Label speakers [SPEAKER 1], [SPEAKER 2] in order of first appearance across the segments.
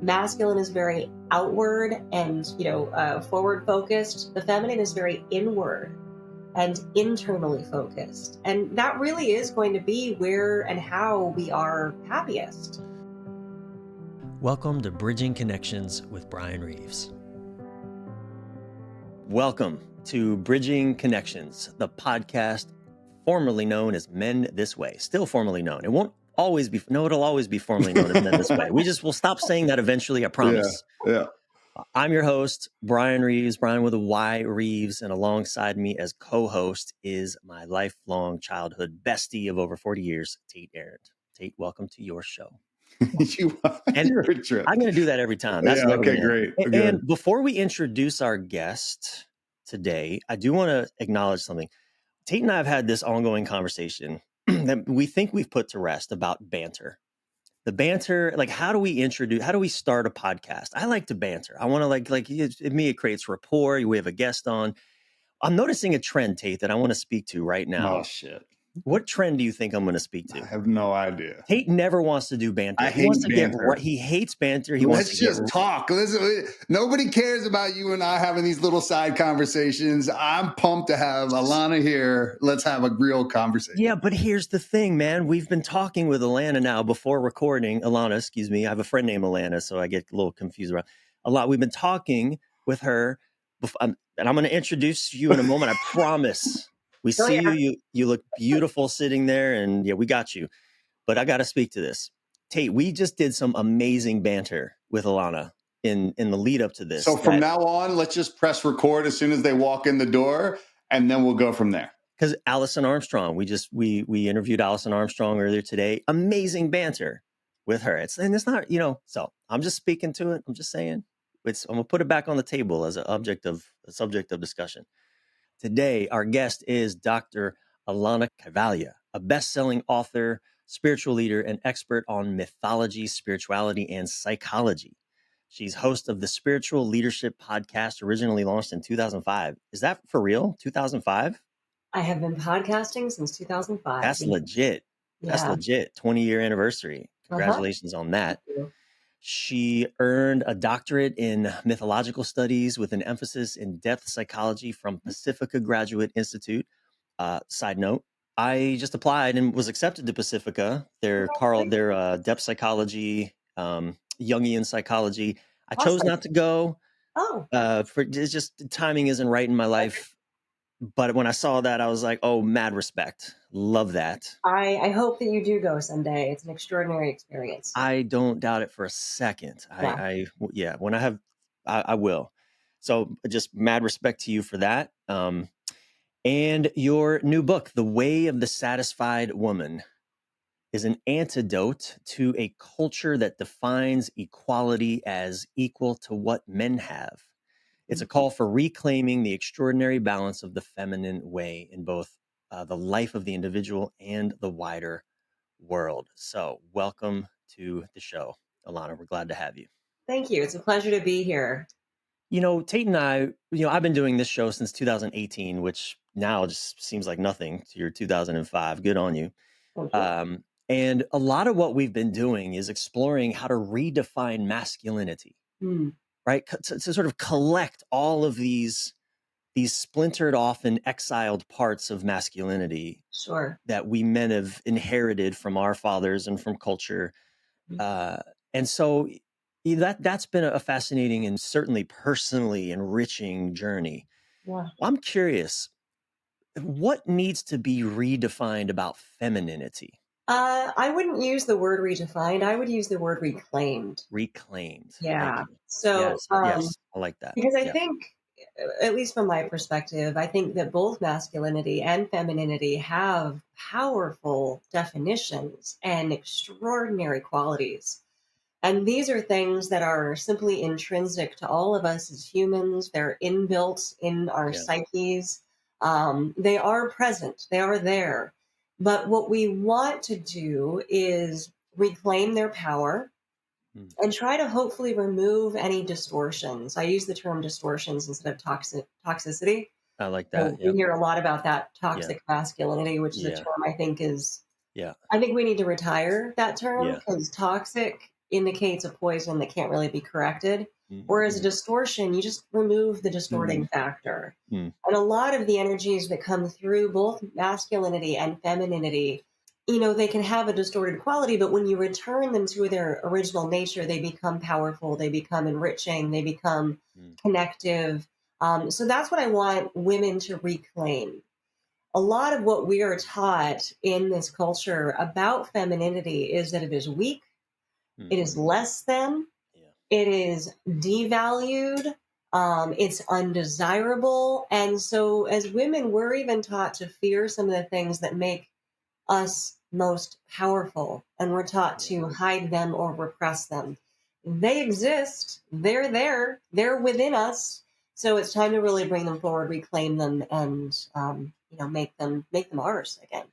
[SPEAKER 1] masculine is very outward and, forward focused. The feminine is very inward and internally focused. And that really is going to be where and how we are happiest.
[SPEAKER 2] Welcome to Bridging Connections with Bryan Reeves. Welcome to Bridging Connections, the podcast formerly known as Men This Way, still formerly known. It won't always be, no, it'll always be formerly known as Men This Way. We'll stop saying that eventually, I promise.
[SPEAKER 3] Yeah.
[SPEAKER 2] I'm your host, Bryan Reeves, Bryan with a Y, Reeves, and alongside me as co-host is my lifelong childhood bestie of over 40 years, Tate Arendt. Tate, welcome to your show.
[SPEAKER 3] You're a trip.
[SPEAKER 2] I'm going to do that every time.
[SPEAKER 3] That's okay, great.
[SPEAKER 2] And before we introduce our guest today, I do want to acknowledge something. Tate and I have had this ongoing conversation that we think we've put to rest about banter. The banter, like how do we start a podcast? I like to banter. I want to it creates rapport. We have a guest on. I'm noticing a trend, Tate, that I want to speak to right now.
[SPEAKER 3] Oh, shit.
[SPEAKER 2] What trend do you think I'm going to speak to?
[SPEAKER 3] I have no idea.
[SPEAKER 2] Tate never wants to do banter.
[SPEAKER 3] He wants to banter.
[SPEAKER 2] He hates banter.
[SPEAKER 3] Let's just talk. Listen, nobody cares about you and I having these little side conversations. I'm pumped to have Alana here. Let's have a real conversation.
[SPEAKER 2] Yeah, but here's the thing, man. We've been talking with Alana now before recording. Alana, excuse me. I have a friend named Alana, so I get a little confused around a lot. We've been talking with her, and I'm going to introduce you in a moment. I promise. We see you. You look beautiful sitting there, and yeah, we got you. But I got to speak to this. Tate, we just did some amazing banter with Alana in the lead up to this.
[SPEAKER 3] So from now on, let's just press record as soon as they walk in the door, and then we'll go from there.
[SPEAKER 2] Because Allison Armstrong, we interviewed Allison Armstrong earlier today. Amazing banter with her. It's not, so I'm just speaking to it. I'm just saying I'm gonna put it back on the table as a subject of discussion. Today, our guest is Dr. Alanna Kaivalya, a best-selling author, spiritual leader, and expert on mythology, spirituality, and psychology. She's host of the Spiritual Leadership Podcast, originally launched in 2005. Is that for real? 2005?
[SPEAKER 1] I have been podcasting since 2005.
[SPEAKER 2] That's legit. Yeah. That's legit. 20-year anniversary. Congratulations on that.
[SPEAKER 1] Thank you.
[SPEAKER 2] She earned a doctorate in mythological studies with an emphasis in depth psychology from Pacifica Graduate Institute. Side note, I just applied and was accepted to Pacifica. Their depth psychology, Jungian psychology. I chose not to go. It's just timing isn't right in my life. But when I saw that, I was like, oh, mad respect. Love that.
[SPEAKER 1] I hope that you do go someday. It's an extraordinary experience.
[SPEAKER 2] I don't doubt it for a second.
[SPEAKER 1] Yeah.
[SPEAKER 2] When I have, I will. So just mad respect to you for that. And your new book, The Way of the Satisfied Woman, is an antidote to a culture that defines equality as equal to what men have. It's a call for reclaiming the extraordinary balance of the feminine way in both the life of the individual and the wider world. So welcome to the show, Alana. We're glad to have you.
[SPEAKER 1] Thank you. It's a pleasure to be here.
[SPEAKER 2] Tate and I, I've been doing this show since 2018, which now just seems like nothing to your 2005. Good on you. And a lot of what we've been doing is exploring how to redefine masculinity. Right, to sort of collect all of these splintered off and exiled parts of masculinity, that we men have inherited from our fathers and from culture, and so that's been a fascinating and certainly personally enriching journey.
[SPEAKER 1] Yeah.
[SPEAKER 2] I'm curious, what needs to be redefined about femininity?
[SPEAKER 1] I wouldn't use the word redefined. I would use the word reclaimed.
[SPEAKER 2] Reclaimed.
[SPEAKER 1] Yeah. So
[SPEAKER 2] yes, I like that.
[SPEAKER 1] Because I think, at least from my perspective, I think that both masculinity and femininity have powerful definitions and extraordinary qualities. And these are things that are simply intrinsic to all of us as humans. They're inbuilt in our psyches. They are present. They are there. But what we want to do is reclaim their power and try to hopefully remove any distortions. I use the term distortions instead of toxicity.
[SPEAKER 2] I like that.
[SPEAKER 1] We hear a lot about that toxic masculinity, which is a term I think is, I think we need to retire that term because toxic indicates a poison that can't really be corrected. Whereas a
[SPEAKER 2] Mm-hmm.
[SPEAKER 1] distortion, you just remove the distorting factor.
[SPEAKER 2] Mm.
[SPEAKER 1] And a lot of the energies that come through both masculinity and femininity, they can have a distorted quality, but when you return them to their original nature, they become powerful, they become enriching, they become
[SPEAKER 2] Mm.
[SPEAKER 1] connective. So that's what I want women to reclaim. A lot of what we are taught in this culture about femininity is that it is weak, it is
[SPEAKER 2] Mm-hmm.
[SPEAKER 1] less than,
[SPEAKER 2] Yeah.
[SPEAKER 1] it is devalued, it's undesirable. And so, as women, we're even taught to fear some of the things that make us most powerful, and we're taught
[SPEAKER 2] Yeah.
[SPEAKER 1] to hide them or repress them. They exist, they're there, they're within us. So it's time to really bring them forward, reclaim them, and make them ours again.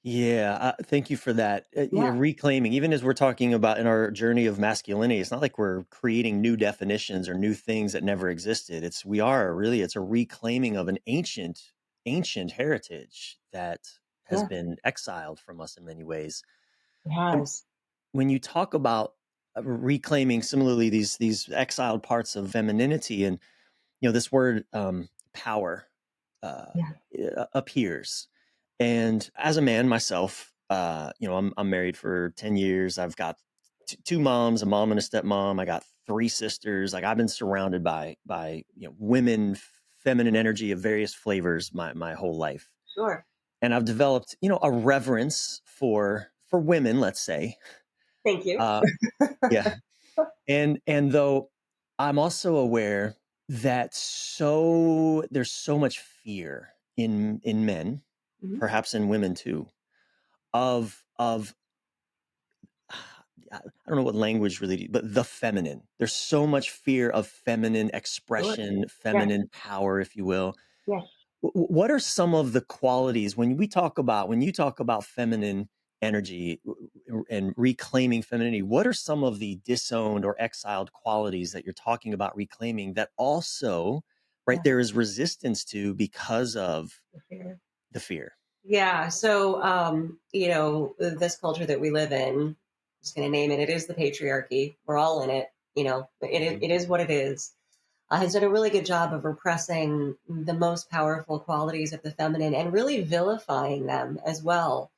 [SPEAKER 2] Yeah, thank you for that. Yeah,
[SPEAKER 1] Yeah,
[SPEAKER 2] reclaiming, even as we're talking about in our journey of masculinity, it's not like we're creating new definitions or new things that never existed. It's a reclaiming of an ancient heritage that has
[SPEAKER 1] yeah,
[SPEAKER 2] been exiled from us in many ways.
[SPEAKER 1] it
[SPEAKER 2] And
[SPEAKER 1] has.
[SPEAKER 2] when you talk about reclaiming similarly these exiled parts of femininity, and this word power uh,
[SPEAKER 1] Yeah,
[SPEAKER 2] appears. And as a man myself, I'm married for 10 years. I've got two moms, a mom and a stepmom. I got three sisters. Like, I've been surrounded by women, feminine energy of various flavors my whole life.
[SPEAKER 1] sure.
[SPEAKER 2] And I've developed a reverence for women, let's say.
[SPEAKER 1] Thank you.
[SPEAKER 2] Uh, yeah. And though I'm also aware that there's so much fear in men,
[SPEAKER 1] Mhm.
[SPEAKER 2] perhaps in women too, of I don't know what language really, but the feminine. There's so much fear of feminine
[SPEAKER 1] Sure.
[SPEAKER 2] expression,
[SPEAKER 1] Yes,
[SPEAKER 2] feminine power, if you will.
[SPEAKER 1] yes.
[SPEAKER 2] What are some of the qualities when you talk about feminine energy and reclaiming femininity? What are some of the disowned or exiled qualities that you're talking about reclaiming that also, right,
[SPEAKER 1] Yeah.
[SPEAKER 2] there is resistance to because of
[SPEAKER 1] For sure.
[SPEAKER 2] the fear?
[SPEAKER 1] Yeah. So, this culture that we live in, I'm just going to name it, it is the patriarchy. We're all in it.
[SPEAKER 2] Hmm.
[SPEAKER 1] It is what it is. Has done a really good job of repressing the most powerful qualities of the feminine and really vilifying them as well.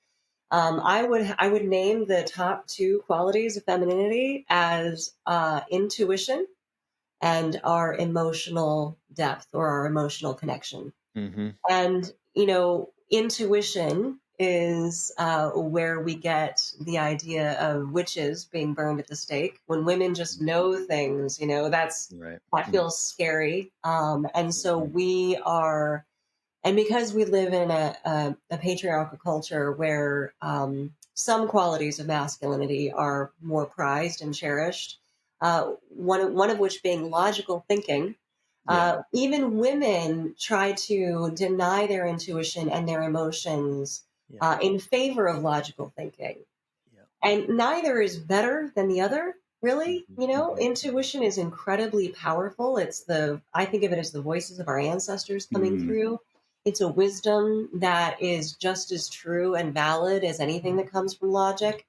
[SPEAKER 1] I would name the top two qualities of femininity as intuition and our emotional depth or our emotional connection.
[SPEAKER 2] Hmm.
[SPEAKER 1] And, intuition is where we get the idea of witches being burned at the stake. When women just know things,
[SPEAKER 2] Right.
[SPEAKER 1] that feels scary. And so
[SPEAKER 2] Mm-hmm.
[SPEAKER 1] we are, and because we live in a patriarchal culture where some qualities of masculinity are more prized and cherished, one of which being logical thinking,
[SPEAKER 2] Yeah.
[SPEAKER 1] even women try to deny their intuition and their emotions
[SPEAKER 2] Yeah.
[SPEAKER 1] in favor of logical thinking.
[SPEAKER 2] Yeah.
[SPEAKER 1] And neither is better than the other, really.
[SPEAKER 2] Hmm. Hmm.
[SPEAKER 1] Intuition is incredibly powerful. I think of it as the voices of our ancestors coming
[SPEAKER 3] Mm.
[SPEAKER 1] through. It's a wisdom that is just as true and valid as anything that comes from logic.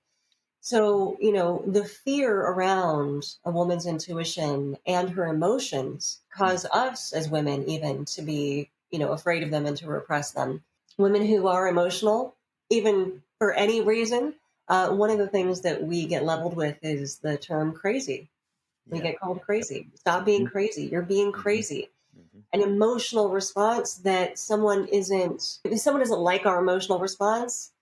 [SPEAKER 1] So, the fear around a woman's intuition and her emotions cause us as women even to be, afraid of them and to repress them. Women who are emotional, even for any reason, one of the things that we get leveled with is the term crazy. We
[SPEAKER 2] Yeah.
[SPEAKER 1] get called
[SPEAKER 2] Yep.
[SPEAKER 1] crazy. Stop being
[SPEAKER 2] Hmm.
[SPEAKER 1] crazy. You're being
[SPEAKER 2] Hmm.
[SPEAKER 1] crazy.
[SPEAKER 2] Hmm.
[SPEAKER 1] An emotional response that if someone doesn't like our emotional response,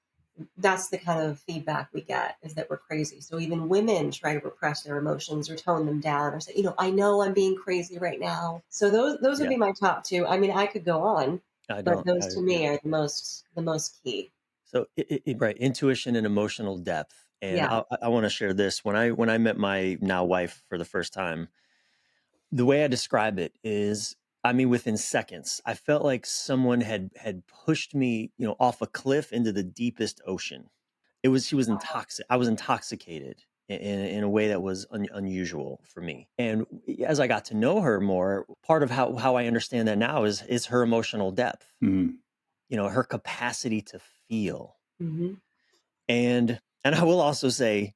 [SPEAKER 1] that's the kind of feedback we get is that we're crazy. So even women try to repress their emotions or tone them down or say, I know I'm being crazy right now. So those would
[SPEAKER 2] Yeah.
[SPEAKER 1] be my top two. I mean, I could go on,
[SPEAKER 2] I
[SPEAKER 1] but
[SPEAKER 2] don't.
[SPEAKER 1] those to
[SPEAKER 2] Yeah.
[SPEAKER 1] me are the most key.
[SPEAKER 2] So right, intuition and emotional depth. And
[SPEAKER 1] Yeah.
[SPEAKER 2] I want to share this. When I met my now wife for the first time, the way I describe it is, I mean, within seconds, I felt like someone had pushed me, off a cliff into the deepest ocean. She was intoxic. I was intoxicated in a way that was unusual for me. And as I got to know her more, part of how I understand that now is her emotional depth.
[SPEAKER 3] Mm.
[SPEAKER 2] Her capacity to feel.
[SPEAKER 1] Hmm.
[SPEAKER 2] And I will also say,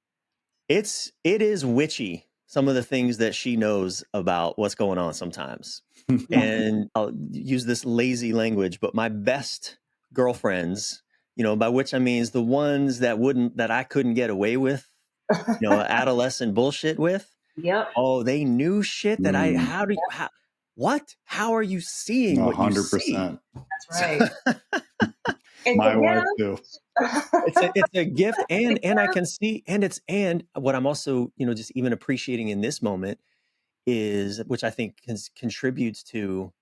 [SPEAKER 2] it is witchy, some of the things that she knows about what's going on sometimes. And I'll use this lazy language, but my best girlfriends, by which I mean the ones that I couldn't get away with, adolescent bullshit with.
[SPEAKER 1] Yep.
[SPEAKER 2] Oh, they knew shit that how are you seeing what you see?
[SPEAKER 3] 100%.
[SPEAKER 1] That's right.
[SPEAKER 3] My wife too.
[SPEAKER 2] It's a gift, and I can see, and what I'm also, just even appreciating in this moment is, which I think contributes to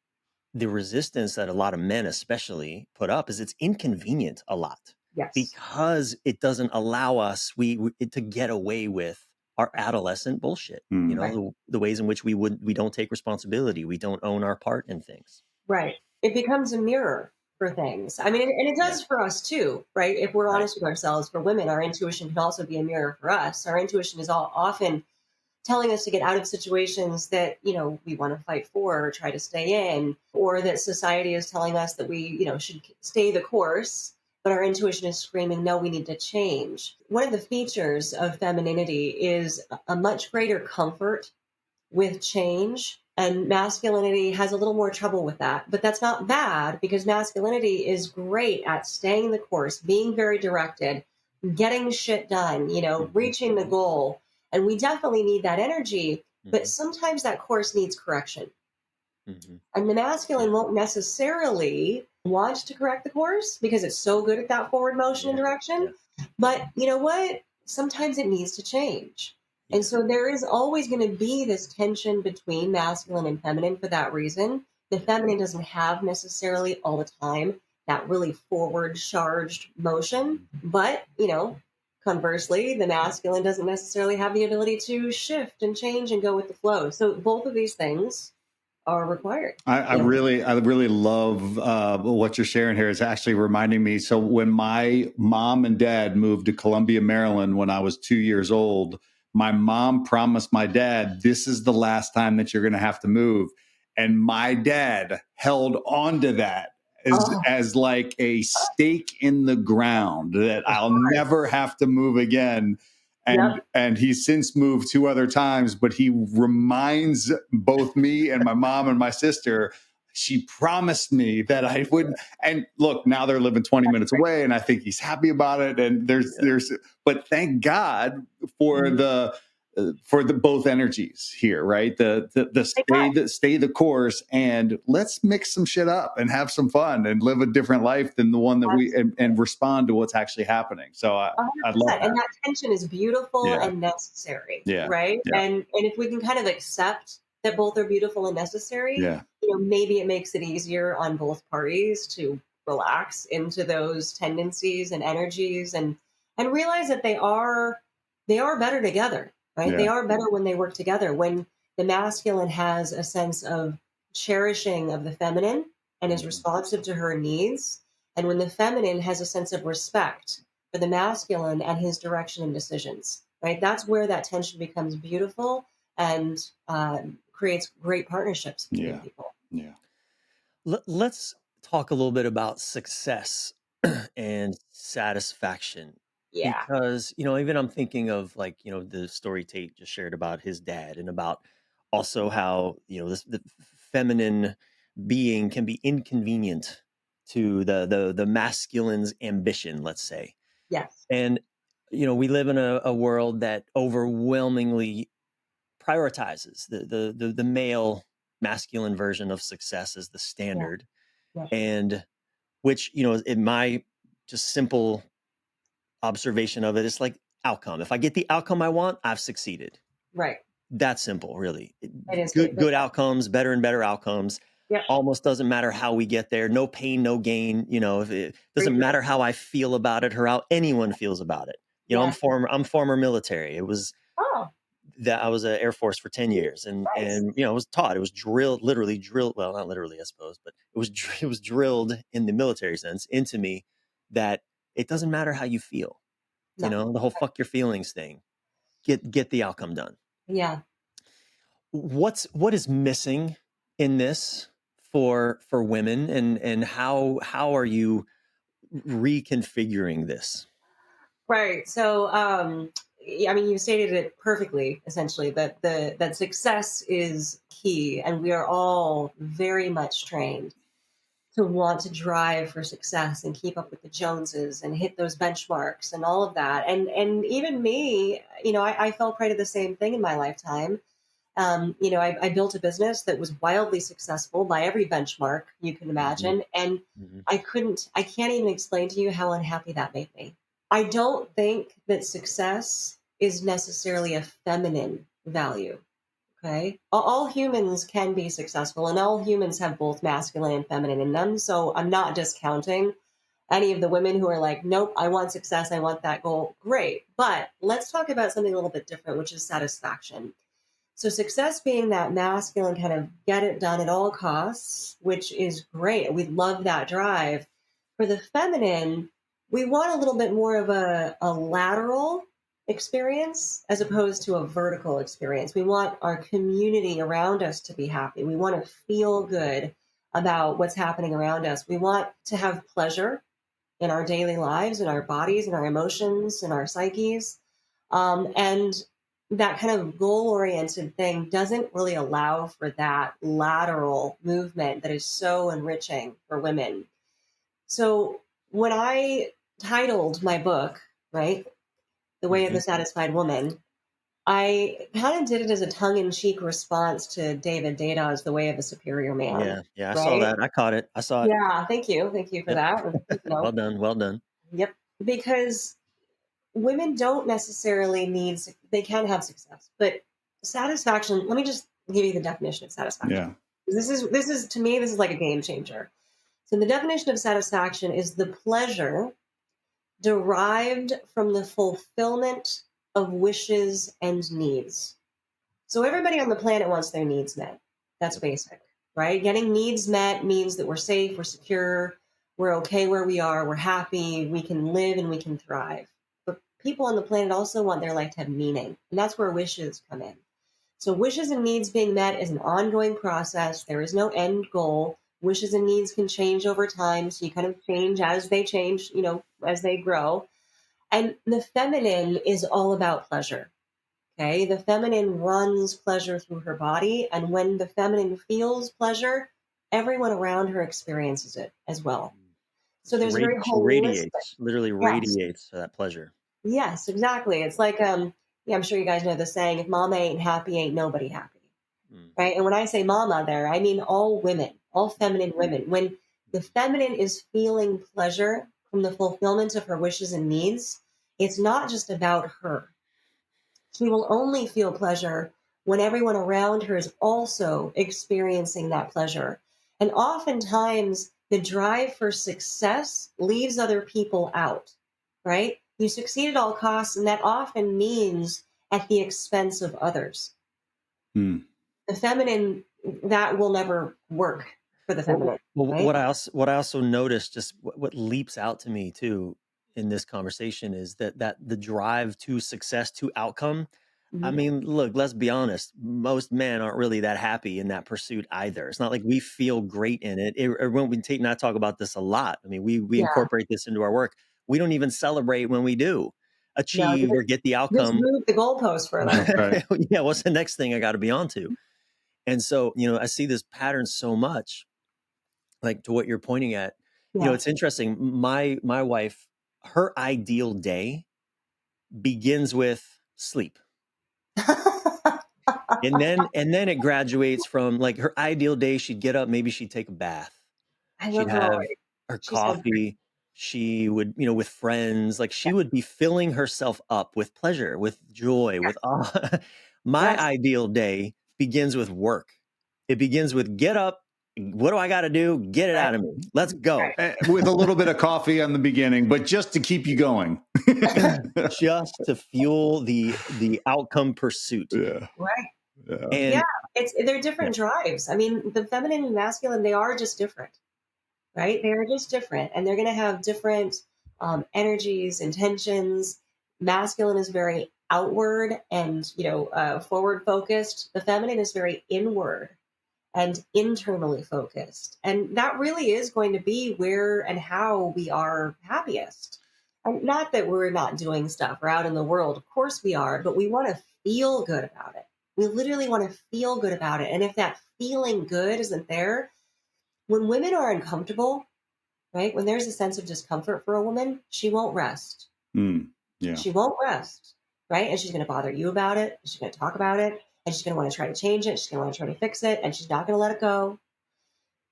[SPEAKER 2] the resistance that a lot of men especially put up, is it's inconvenient a lot.
[SPEAKER 1] Yes.
[SPEAKER 2] Because it doesn't allow us to get away with our adolescent bullshit.
[SPEAKER 1] Right.
[SPEAKER 2] The ways in which we don't take responsibility, we don't own our part in things.
[SPEAKER 1] Right. It becomes a mirror for things. I mean, and it does for us too, right? If we're honest with ourselves, for women, our intuition can also be a mirror for us. Our intuition is often telling us to get out of situations that, we want to fight for or try to stay in, or that society is telling us that we, should stay the course. But our intuition is screaming, no, we need to change. One of the features of femininity is a much greater comfort with change, and masculinity has a little more trouble with that. But that's not bad, because masculinity is great at staying the course, being very directed, getting shit done, reaching the goal. And we definitely need that energy, but sometimes that course needs correction. And the masculine won't necessarily want to correct the course because it's so good at that forward motion and direction. But you know what? Sometimes it needs to change. And so there is always going to be this tension between masculine and feminine for that reason. The feminine doesn't have necessarily all the time that really forward charged motion. But, conversely, the masculine doesn't necessarily have the ability to shift and change and go with the flow. So both of these things are required.
[SPEAKER 3] I really love what you're sharing here. It's actually reminding me. So when my mom and dad moved to Columbia, Maryland, when I was 2 years old, my mom promised my dad, this is the last time that you're going to have to move. And my dad held on to that as like a stake in the ground that I'll never have to move again. And he's since moved 2 other times, but he reminds both me and my mom and my sister, she promised me that I wouldn't. And look, now they're living 20 minutes away, and I think he's happy about it. And but thank God for the both energies here, right? The stay the course, and let's mix some shit up and have some fun and live a different life than the one that we and respond to what's actually happening. So I love that.
[SPEAKER 1] And that tension is beautiful and necessary, right?
[SPEAKER 3] Yeah.
[SPEAKER 1] And if we can kind of accept that both are beautiful and necessary, maybe it makes it easier on both parties to relax into those tendencies and energies and realize that they are better together. Right? They are better when they work together, when the masculine has a sense of cherishing of the feminine and is responsive to her needs, and when the feminine has a sense of respect for the masculine and his direction and decisions. Right? That's where that tension becomes beautiful and creates great partnerships between people.
[SPEAKER 3] Yeah.
[SPEAKER 2] Let's talk a little bit about success and satisfaction.
[SPEAKER 1] Yeah.
[SPEAKER 2] Because, even I'm thinking of the story Tate just shared about his dad, and about also how, the feminine being can be inconvenient to the masculine's ambition, let's say.
[SPEAKER 1] Yes.
[SPEAKER 2] And, we live in a world that overwhelmingly prioritizes the male masculine version of success as the standard. And which, in my just simple observation of it, it's like outcome. If I get the outcome I want, I've succeeded.
[SPEAKER 1] Right.
[SPEAKER 2] That's simple, really.
[SPEAKER 1] It is
[SPEAKER 2] good outcomes, better and better outcomes.
[SPEAKER 1] Yep.
[SPEAKER 2] Almost doesn't matter how we get there. No pain, no gain. If it doesn't matter how I feel about it or how anyone feels about it. I'm former military. It was that I was an Air Force for 10 years, and I was taught, it was literally drilled. Well, not literally, I suppose, but it was drilled in the military sense into me that it doesn't matter how you feel. The whole fuck your feelings thing. Get the outcome done.
[SPEAKER 1] Yeah.
[SPEAKER 2] What is missing in this for women, and how are you reconfiguring this?
[SPEAKER 1] Right. So I mean, you stated it perfectly, essentially, that success is key, and we are all very much trained to want to drive for success and keep up with the Joneses and hit those benchmarks and all of that. And even me, I fell prey to the same thing in my lifetime. I built a business that was wildly successful by every benchmark you can
[SPEAKER 2] Mm-hmm.
[SPEAKER 1] imagine. And
[SPEAKER 2] Mm-hmm.
[SPEAKER 1] I can't even explain to you how unhappy that made me. I don't think that success is necessarily a feminine value. Okay. All humans can be successful, and all humans have both masculine and feminine in them. So I'm not discounting any of the women who are like, nope, I want success. I want that goal. Great. But let's talk about something a little bit different, which is satisfaction. So success being that masculine kind of get it done at all costs, which is great. We love that drive. For the feminine, we want a little bit more of a lateral experience as opposed to a vertical experience. We want our community around us to be happy. We want to feel good about what's happening around us. We want to have pleasure in our daily lives, in our bodies, in our emotions, in our psyches. And that kind of goal oriented thing doesn't really allow for that lateral movement that is so enriching for women. So when I titled my book, right, The Way of
[SPEAKER 2] Mm-hmm.
[SPEAKER 1] the Satisfied Woman, I kind of did it as a tongue in cheek response to David Data's The Way of the Superior Man,
[SPEAKER 2] Yeah. Yeah. I saw
[SPEAKER 1] right?
[SPEAKER 2] that. I caught it. I saw it.
[SPEAKER 1] Yeah, thank you. Thank you for
[SPEAKER 2] Yep.
[SPEAKER 1] that.
[SPEAKER 2] Well done. Well done.
[SPEAKER 1] Yep. Because women don't necessarily need, they can have success, but satisfaction, let me just give you the definition of satisfaction.
[SPEAKER 3] Yeah.
[SPEAKER 1] This is to me, this is like a game changer. So the definition of satisfaction is the pleasure derived from the fulfillment of wishes and needs. So everybody on the planet wants their needs met. That's
[SPEAKER 2] Yep.
[SPEAKER 1] basic, right? Getting needs met means that we're safe, we're secure, we're okay where we are, we're happy, we can live and we can thrive. But people on the planet also want their life to have meaning, and that's where wishes come in. So wishes and needs being met is an ongoing process. There is no end goal. Wishes and needs can change over time, so you kind of change as they change, as they grow. And the feminine is all about pleasure. Okay, the feminine runs pleasure through her body, and when the feminine feels pleasure, everyone around her experiences it as well. So
[SPEAKER 2] She,
[SPEAKER 1] there's a very
[SPEAKER 2] she
[SPEAKER 1] holistic.
[SPEAKER 2] radiates, literally
[SPEAKER 1] Yes,
[SPEAKER 2] radiates that pleasure.
[SPEAKER 1] yes, exactly. It's like yeah, I'm sure you guys know the saying: "If mama ain't happy, ain't nobody happy."
[SPEAKER 2] Mm.
[SPEAKER 1] Right? And when I say mama, there I mean all women, all feminine women. When the feminine is feeling pleasure from the fulfillment of her wishes and needs, it's not just about her. She will only feel pleasure when everyone around her is also experiencing that pleasure. And oftentimes, the drive for success leaves other people out, right? You succeed at all costs, and that often means at the expense of others.
[SPEAKER 3] Hmm.
[SPEAKER 1] The feminine, that will never work for the feminine, right?
[SPEAKER 2] What I also noticed, just what leaps out to me too in this conversation, is that the drive to success, to outcome. I
[SPEAKER 1] Mhm.
[SPEAKER 2] mean, look, let's be honest. Most men aren't really that happy in that pursuit either. It's not like we feel great in it. When Tate and I talk about this a lot. I mean, we
[SPEAKER 1] Yeah.
[SPEAKER 2] incorporate this into our work. We don't even celebrate when we do
[SPEAKER 1] No,
[SPEAKER 2] achieve or get the
[SPEAKER 1] just
[SPEAKER 2] outcome.
[SPEAKER 1] move the goalpost further.
[SPEAKER 3] Right.
[SPEAKER 2] Yeah, what's the next thing I got to be on to? And so, I see this pattern so much, like to what you're pointing at.
[SPEAKER 1] Yeah.
[SPEAKER 2] It's interesting. My wife, her ideal day begins with sleep. And then it graduates from, like, her ideal day, she'd get up, maybe she'd take a bath.
[SPEAKER 1] I
[SPEAKER 2] She'd
[SPEAKER 1] love her
[SPEAKER 2] have
[SPEAKER 1] already.
[SPEAKER 2] her
[SPEAKER 1] She's so great.
[SPEAKER 2] coffee. She would, with friends, like she would be filling herself up with pleasure, with joy, with awe. My
[SPEAKER 1] Yes.
[SPEAKER 2] ideal day begins with work. It begins with get up. What do I got to do? Get it
[SPEAKER 1] Right.
[SPEAKER 2] out of me. Let's go.
[SPEAKER 1] Right.
[SPEAKER 3] With a little bit of coffee on the beginning, but just to keep you going.
[SPEAKER 2] Just to fuel the outcome pursuit.
[SPEAKER 3] Yeah.
[SPEAKER 1] Right.
[SPEAKER 3] Yeah.
[SPEAKER 1] Yeah.
[SPEAKER 2] And
[SPEAKER 1] They're
[SPEAKER 2] yeah,
[SPEAKER 1] different drives. I mean, the feminine and masculine, they are just different, right? They are just different, and they're going to have different energies, intentions. Masculine is very outward and forward focused. The feminine is very inward and internally focused, and that really is going to be where and how we are happiest. Not that we're not doing stuff. We're out in the world. Of course we are, but we want to feel good about it. We literally want to feel good about it. And if that feeling good isn't there, when women are uncomfortable, right? When there's a sense of discomfort for a woman, she won't rest.
[SPEAKER 3] Yeah.
[SPEAKER 1] She won't rest, right? And she's going to bother you about it. She's going to talk about it. And she's going to want to try to change it. She's going to want to try to fix it. And she's not going to let it go.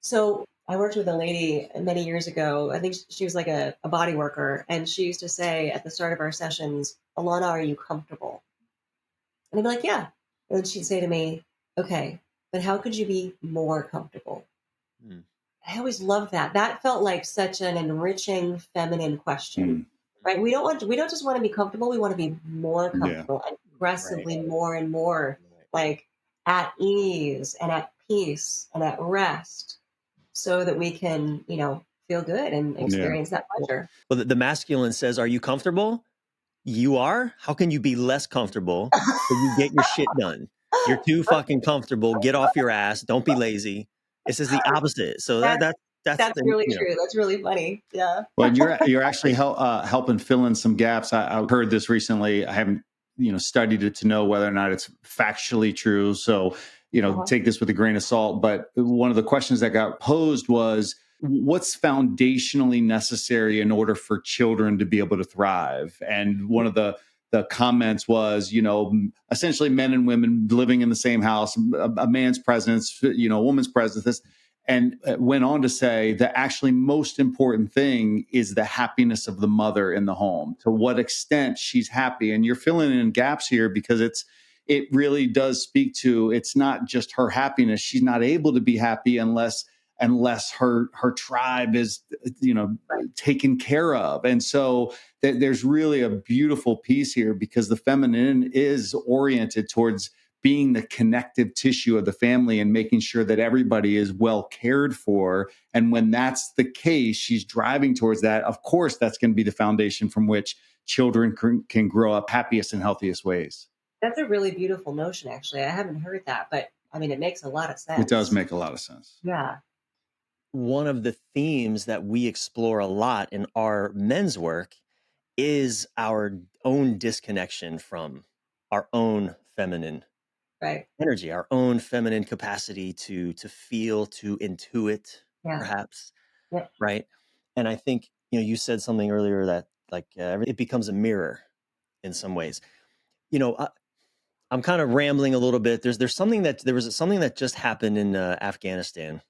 [SPEAKER 1] So I worked with a lady many years ago. I think she was like a body worker. And she used to say at the start of our sessions, Alana, are you comfortable? And I'd be like, yeah. And then she'd say to me, okay, but how could you be more comfortable? I always loved that. That felt like such an enriching feminine question, right? We don't just want to be comfortable. We want to be more comfortable and progressively more and more like at ease and at peace and at rest so that we can, feel good and experience that pleasure.
[SPEAKER 2] Well, the masculine says, are you comfortable? You are? How can you be less comfortable so you get your shit done? You're too fucking comfortable. Get off your ass. Don't be lazy. It says the opposite. So that's
[SPEAKER 1] really true. That's really funny. Yeah.
[SPEAKER 3] Well, you're actually helping fill in some gaps. I heard this recently. I haven't studied it to know whether or not it's factually true. So take this with a grain of salt. But one of the questions that got posed was, what's foundationally necessary in order for children to be able to thrive? And one of the comments was, essentially men and women living in the same house, a man's presence, a woman's presence. And went on to say the actually most important thing is the happiness of the mother in the home, to what extent she's happy. And you're filling in gaps here because it really does speak to, it's not just her happiness. She's not able to be happy unless her tribe is, taken care of. And so there's really a beautiful piece here because the feminine is oriented towards being the connective tissue of the family and making sure that everybody is well cared for. And when that's the case, she's driving towards that. Of course, that's going to be the foundation from which children can grow up happiest and healthiest ways.
[SPEAKER 1] That's a really beautiful notion, actually. I haven't heard that, but I mean, it makes a lot of sense.
[SPEAKER 3] It does make a lot of sense.
[SPEAKER 1] Yeah.
[SPEAKER 2] One of the themes that we explore a lot in our men's work is our own disconnection from our own feminine energy, our own feminine capacity to feel, to intuit, perhaps, right? And I think you said something earlier that it becomes a mirror in some ways. I'm kind of rambling a little bit. There was something that just happened in Afghanistan,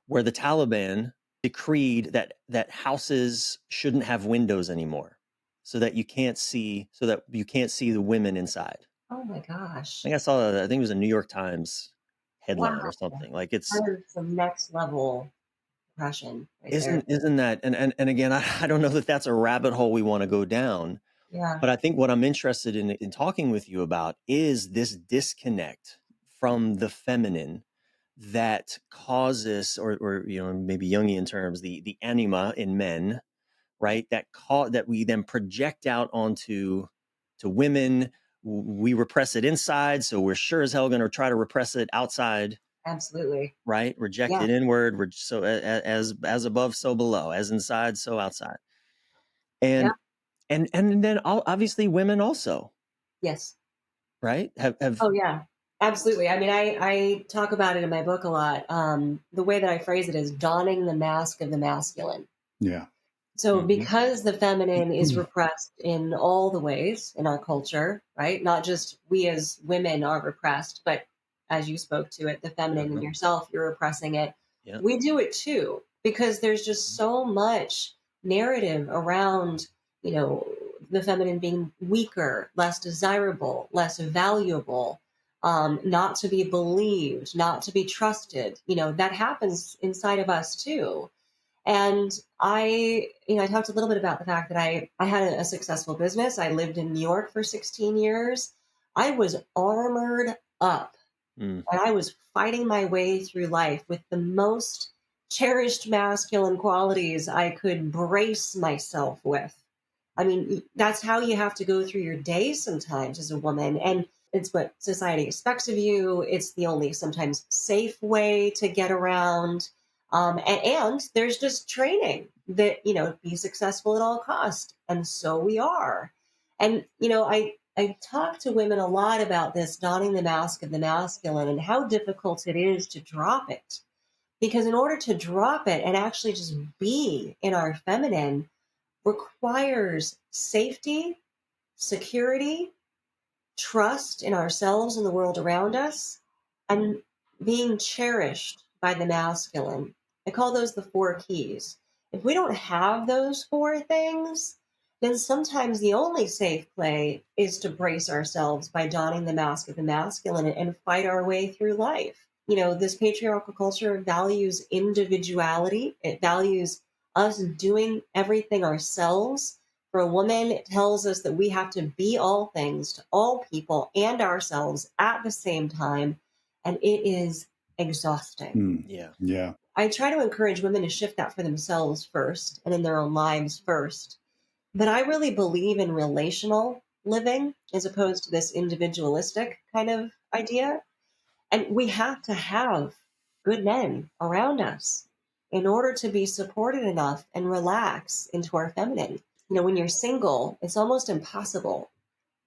[SPEAKER 2] where the Taliban decreed that houses shouldn't have windows anymore, so that you can't see the women inside.
[SPEAKER 1] Oh my gosh!
[SPEAKER 2] I think it was a New York Times headline or something. Like it's
[SPEAKER 1] some next level oppression.
[SPEAKER 2] Isn't that? And again, I don't know that that's a rabbit hole we want to go down.
[SPEAKER 1] Yeah.
[SPEAKER 2] But I think what I'm interested in talking with you about is this disconnect from the feminine that causes, or maybe Jungian terms, the anima in men, right? That we then project out onto women. We repress it inside, so we're sure as hell going to try to repress it outside.
[SPEAKER 1] Absolutely.
[SPEAKER 2] Right? Reject it inward. So as above, so below. As inside, so outside. And then obviously women also.
[SPEAKER 1] Yes.
[SPEAKER 2] Right?
[SPEAKER 1] Oh yeah, absolutely. I mean, I talk about it in my book a lot. The way that I phrase it is donning the mask of the masculine.
[SPEAKER 3] Yeah.
[SPEAKER 1] So because the feminine is repressed in all the ways in our culture, right? Not just we as women are repressed, but as you spoke to it, the feminine in yourself, you're repressing it. Yeah. We do it too, because there's just so much narrative around, the feminine being weaker, less desirable, less valuable, not to be believed, not to be trusted. That happens inside of us too. And I talked a little bit about the fact that I had a successful business. I lived in New York for 16 years. I was armored up and I was fighting my way through life with the most cherished masculine qualities I could brace myself with. I mean, that's how you have to go through your day sometimes as a woman. And it's what society expects of you. It's the only sometimes safe way to get around. And there's just training that, be successful at all cost. And so we are. And, I talk to women a lot about this donning the mask of the masculine and how difficult it is to drop it. Because in order to drop it and actually just be in our feminine requires safety, security, trust in ourselves and the world around us, and being cherished by the masculine. I call those the four keys. If we don't have those four things, then sometimes the only safe play is to brace ourselves by donning the mask of the masculine and fight our way through life. This patriarchal culture values individuality, it values us doing everything ourselves. For a woman, it tells us that we have to be all things to all people and ourselves at the same time. And it is exhausting.
[SPEAKER 2] Yeah.
[SPEAKER 3] Yeah.
[SPEAKER 1] I try to encourage women to shift that for themselves first and in their own lives first. But I really believe in relational living as opposed to this individualistic kind of idea. And we have to have good men around us in order to be supported enough and relax into our feminine. When you're single, it's almost impossible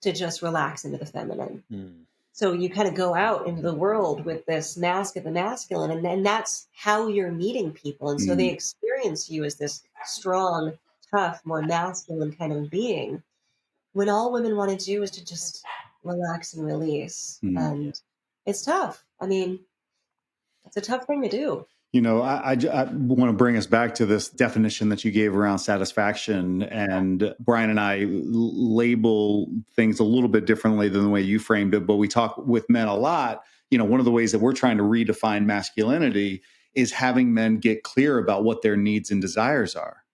[SPEAKER 1] to just relax into the feminine. So you kind of go out into the world with this mask of the masculine, and then that's how you're meeting people. And so they experience you as this strong, tough, more masculine kind of being, when all women want to do is to just relax and release. And it's tough. I mean, it's a tough thing to do.
[SPEAKER 3] I want to bring us back to this definition that you gave around satisfaction. And Bryan and I label things a little bit differently than the way you framed it, but we talk with men a lot. One of the ways that we're trying to redefine masculinity is having men get clear about what their needs and desires are.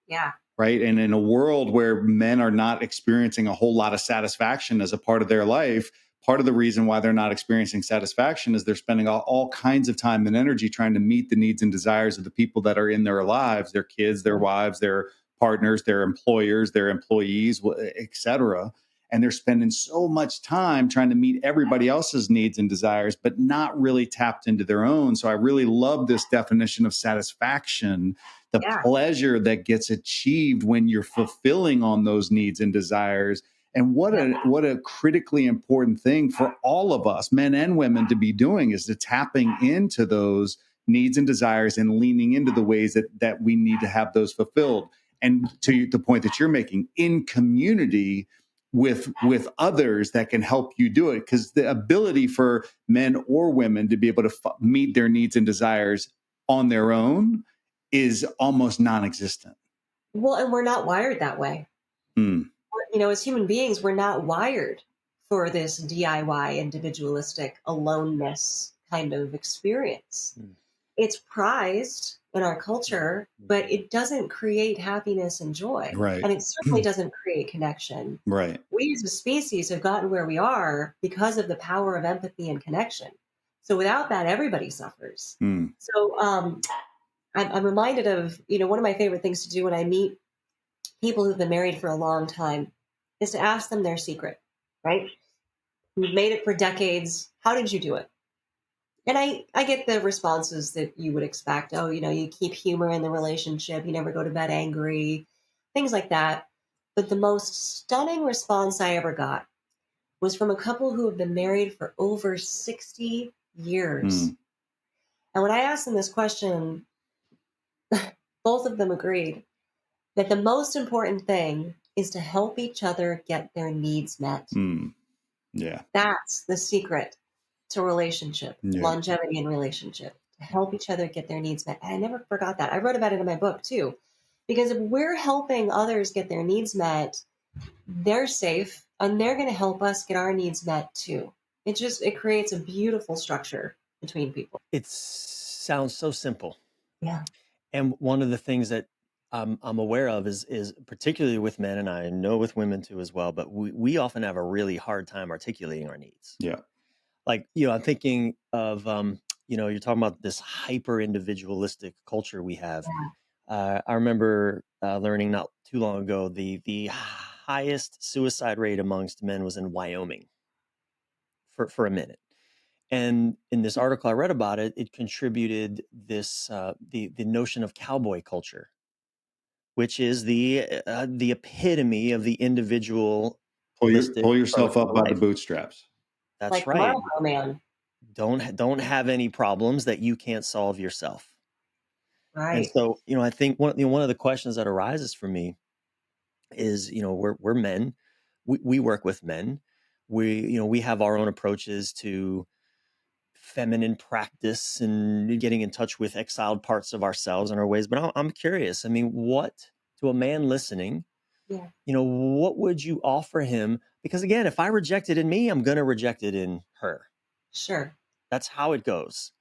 [SPEAKER 1] Yeah.
[SPEAKER 3] Right. And in a world where men are not experiencing a whole lot of satisfaction as a part of their life, part of the reason why they're not experiencing satisfaction is they're spending all kinds of time and energy trying to meet the needs and desires of the people that are in their lives, their kids, their wives, their partners, their employers, their employees, et cetera. And they're spending so much time trying to meet everybody else's needs and desires, but not really tapped into their own. So I really love this definition of satisfaction, the pleasure that gets achieved when you're fulfilling on those needs and desires. And what a critically important thing for all of us, men and women, to be doing is to tapping into those needs and desires and leaning into the ways that we need to have those fulfilled. And to the point that you're making, in community with others that can help you do it, because the ability for men or women to be able to meet their needs and desires on their own is almost non-existent.
[SPEAKER 1] Well, and we're not wired that way. As human beings, we're not wired for this DIY, individualistic aloneness kind of experience. It's prized in our culture, but it doesn't create happiness and joy.
[SPEAKER 3] Right.
[SPEAKER 1] And it certainly doesn't create connection.
[SPEAKER 3] Right.
[SPEAKER 1] We as a species have gotten where we are because of the power of empathy and connection. So without that, everybody suffers. So I'm reminded of, one of my favorite things to do when I meet people who've been married for a long time is to ask them their secret, right? You've made it for decades. How did you do it? And I get the responses that you would expect. Oh, you keep humor in the relationship. You never go to bed angry, things like that. But the most stunning response I ever got was from a couple who have been married for over 60 years. And when I asked them this question, both of them agreed that the most important thing is to help each other get their needs met.
[SPEAKER 3] Yeah.
[SPEAKER 1] That's the secret to relationship, longevity in relationship, to help each other get their needs met. And I never forgot that. I wrote about it in my book too, because if we're helping others get their needs met, they're safe and they're going to help us get our needs met too. It creates a beautiful structure between people.
[SPEAKER 2] It sounds so simple.
[SPEAKER 1] Yeah.
[SPEAKER 2] And one of the things that I'm aware of is particularly with men, and I know with women too as well, but we often have a really hard time articulating our needs.
[SPEAKER 3] Yeah.
[SPEAKER 2] Like, I'm thinking of, you're talking about this hyper individualistic culture we have. I remember learning not too long ago, the highest suicide rate amongst men was in Wyoming for a minute. And in this article I read about it, it contributed this the notion of cowboy culture, which is the epitome of the individual holistic
[SPEAKER 3] Pull yourself
[SPEAKER 2] approach
[SPEAKER 3] up
[SPEAKER 2] to
[SPEAKER 3] by the
[SPEAKER 2] life.
[SPEAKER 3] bootstraps.
[SPEAKER 2] That's
[SPEAKER 1] Like
[SPEAKER 2] right.
[SPEAKER 1] Marlboro Man.
[SPEAKER 2] Don't have any problems that you can't solve yourself. And
[SPEAKER 1] Right.
[SPEAKER 2] so, I think one of the questions that arises for me is, we're men, we work with men, we have our own approaches to feminine practice and getting in touch with exiled parts of ourselves and our ways. But I'm curious. I mean, what to a man listening?
[SPEAKER 1] Yeah.
[SPEAKER 2] What would you offer him? Because again, if I reject it in me, I'm going to reject it in her.
[SPEAKER 1] Sure.
[SPEAKER 2] That's how it goes.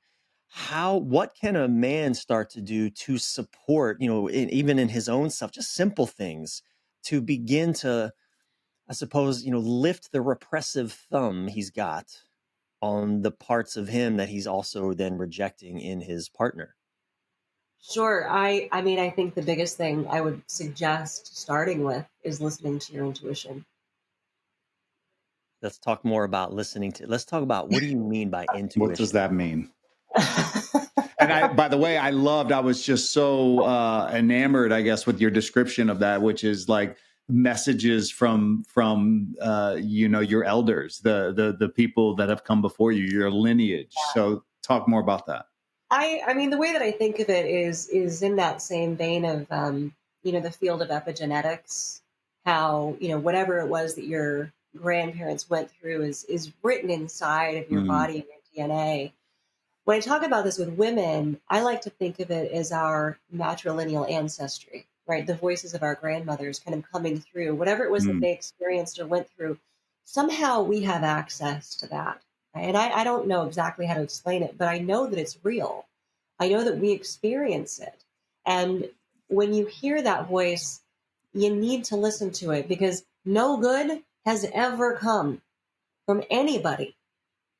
[SPEAKER 2] What can a man start to do to support, even in his own stuff, just simple things to begin to, I suppose, lift the repressive thumb he's got on the parts of him that he's also then rejecting in his partner?
[SPEAKER 1] Sure. I mean, I think the biggest thing I would suggest starting with is listening to your intuition.
[SPEAKER 2] Let's talk more about let's talk about, what do you mean by
[SPEAKER 3] What does
[SPEAKER 2] intuition?
[SPEAKER 3] that mean? And by the way, I was just so enamored, I guess, with your description of that, which is like messages from your elders, the people that have come before you, your lineage. So talk more about that.
[SPEAKER 1] I mean, the way that I think of it is in that same vein of the field of epigenetics, how whatever it was that your grandparents went through is written inside of your
[SPEAKER 3] Mm.
[SPEAKER 1] body and your DNA. When I talk about this with women, I like to think of it as our matrilineal ancestry, right? The voices of our grandmothers kind of coming through, whatever it was that
[SPEAKER 3] Mm.
[SPEAKER 1] they experienced or went through. Somehow we have access to that. Right? And I don't know exactly how to explain it, but I know that it's real. I know that we experience it. And when you hear that voice, you need to listen to it because no good has ever come from anybody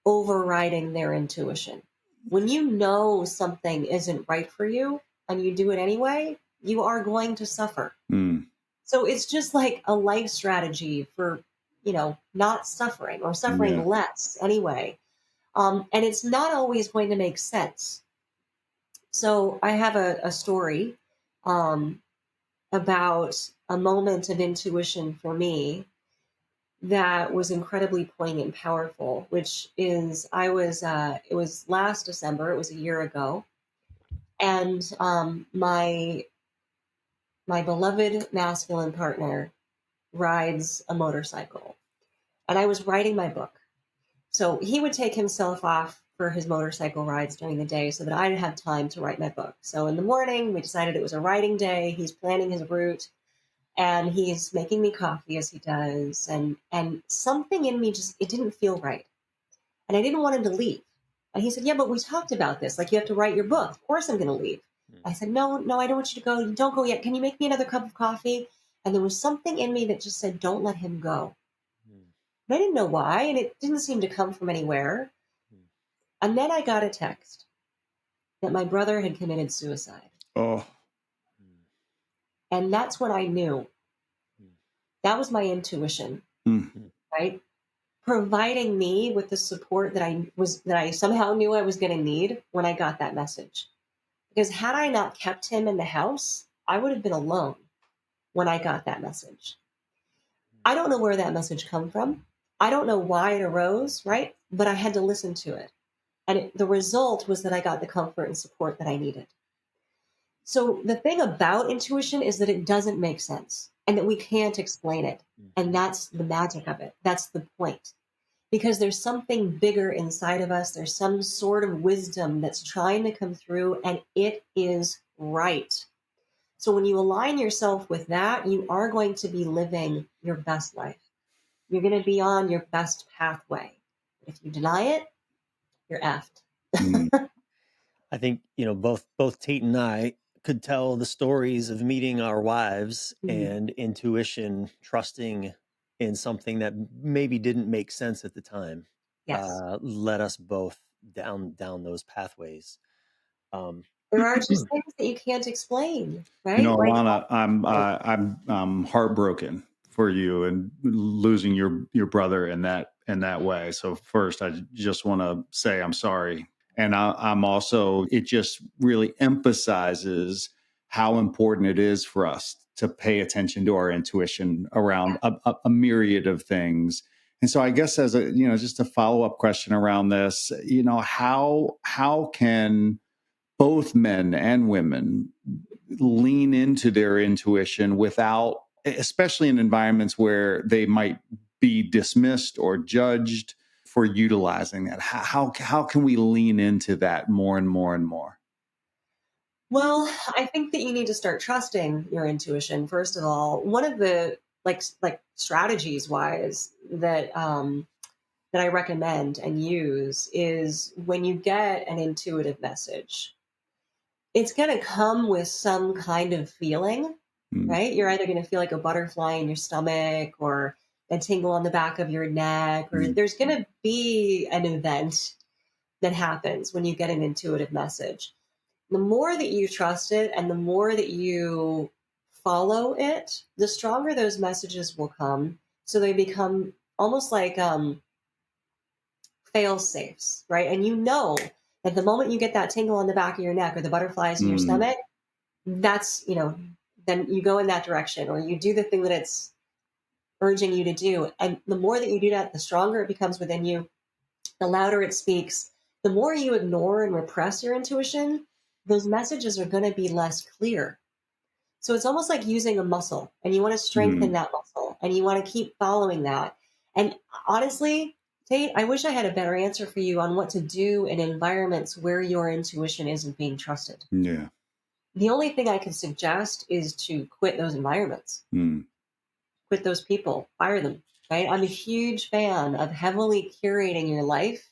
[SPEAKER 1] overriding their intuition. When you know something isn't right for you and you do it anyway, you are going to suffer.
[SPEAKER 3] Mm.
[SPEAKER 1] So it's just like a life strategy for, not suffering or suffering
[SPEAKER 3] Yeah.
[SPEAKER 1] less anyway. And it's not always going to make sense. So I have a story um, about a moment of intuition for me that was incredibly poignant and powerful, which is it was last December, it was a year ago. And my beloved masculine partner rides a motorcycle. And I was writing my book. So he would take himself off for his motorcycle rides during the day so that I'd have time to write my book. So in the morning, we decided it was a writing day. He's planning his route and he's making me coffee as he does. And something in me just, it didn't feel right. And I didn't want him to leave. And he said, yeah, but we talked about this. Like, you have to write your book. Of course I'm going to leave. I said, no, I don't want you to go. Don't go yet. Can you make me another cup of coffee? And there was something in me that just said, don't let him go. And I didn't know why. And it didn't seem to come from anywhere. And then I got a text that my brother had committed suicide.
[SPEAKER 3] Oh.
[SPEAKER 1] And that's when I knew. That was my intuition, right? Providing me with the support that I somehow knew I was going to need when I got that message. Because had I not kept him in the house, I would have been alone when I got that message. I don't know where that message come from. I don't know why it arose, right? But I had to listen to it. And the result was that I got the comfort and support that I needed. So the thing about intuition is that it doesn't make sense and that we can't explain it. And that's the magic of it. That's the point. Because there's something bigger inside of us. There's some sort of wisdom that's trying to come through, and it is right. So when you align yourself with that, you are going to be living your best life. You're going to be on your best pathway. If you deny it, you're effed.
[SPEAKER 2] I think, both Tate and I could tell the stories of meeting our wives and intuition, trusting in something that maybe didn't make sense at the time.
[SPEAKER 1] Yes.
[SPEAKER 2] Led us both down those pathways.
[SPEAKER 1] There are just things that you can't explain, right? Like,
[SPEAKER 3] Alana, I'm heartbroken for you and losing your brother in that that way. So first, I just want to say I'm sorry. And I'm also, it just really emphasizes how important it is for us to pay attention to our intuition around a myriad of things. And so I guess as a, just a follow-up question around this, how can both men and women lean into their intuition without, especially in environments where they might be dismissed or judged for utilizing that? How can we lean into that more and more and more?
[SPEAKER 1] Well, I think that you need to start trusting your intuition. First of all, one of the like strategies wise that I recommend and use is when you get an intuitive message, it's going to come with some kind of feeling, right? You're either going to feel like a butterfly in your stomach or a tingle on the back of your neck, or there's going to be an event that happens when you get an intuitive message. The more that you trust it and the more that you follow it, the stronger those messages will come. So they become almost like fail safes, right? And you know that the moment you get that tingle on the back of your neck or the butterflies in your stomach, that's, then you go in that direction or you do the thing that it's urging you to do. And the more that you do that, the stronger it becomes within you, the louder it speaks. The more you ignore and repress your intuition, those messages are going to be less clear. So it's almost like using a muscle, and you want to strengthen that muscle and you want to keep following that. And honestly, Tate, I wish I had a better answer for you on what to do in environments where your intuition isn't being trusted.
[SPEAKER 3] Yeah.
[SPEAKER 1] The only thing I can suggest is to quit those environments, quit those people, fire them, right? I'm a huge fan of heavily curating your life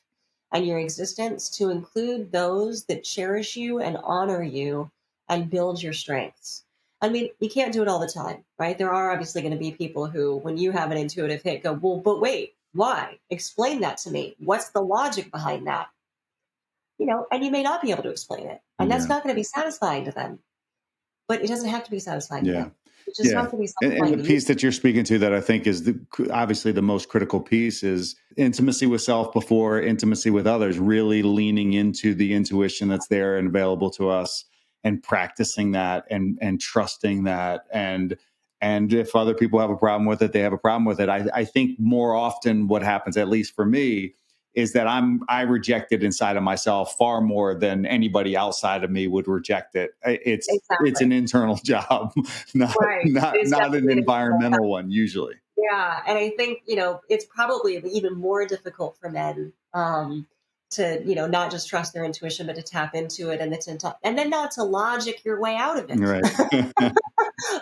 [SPEAKER 1] and your existence to include those that cherish you and honor you and build your strengths. I mean, you can't do it all the time, right? There are obviously going to be people who, when you have an intuitive hit, go, well, but wait, why? Explain that to me. What's the logic behind that? And you may not be able to explain it. And that's not going to be satisfying to them. But it doesn't have to be satisfying to them. It just has to be satisfying
[SPEAKER 3] And the piece that you're speaking to that I think is obviously the most critical piece is intimacy with self before intimacy with others, really leaning into the intuition that's there and available to us and practicing that and trusting that. And if other people have a problem with it, they have a problem with it. I think more often what happens, at least for me, is that I reject it inside of myself far more than anybody outside of me would reject it. It's an internal job, not an environmental one usually.
[SPEAKER 1] Yeah, and I think it's probably even more difficult for men to not just trust their intuition, but to tap into it and then not to logic your way out of it.
[SPEAKER 3] Right.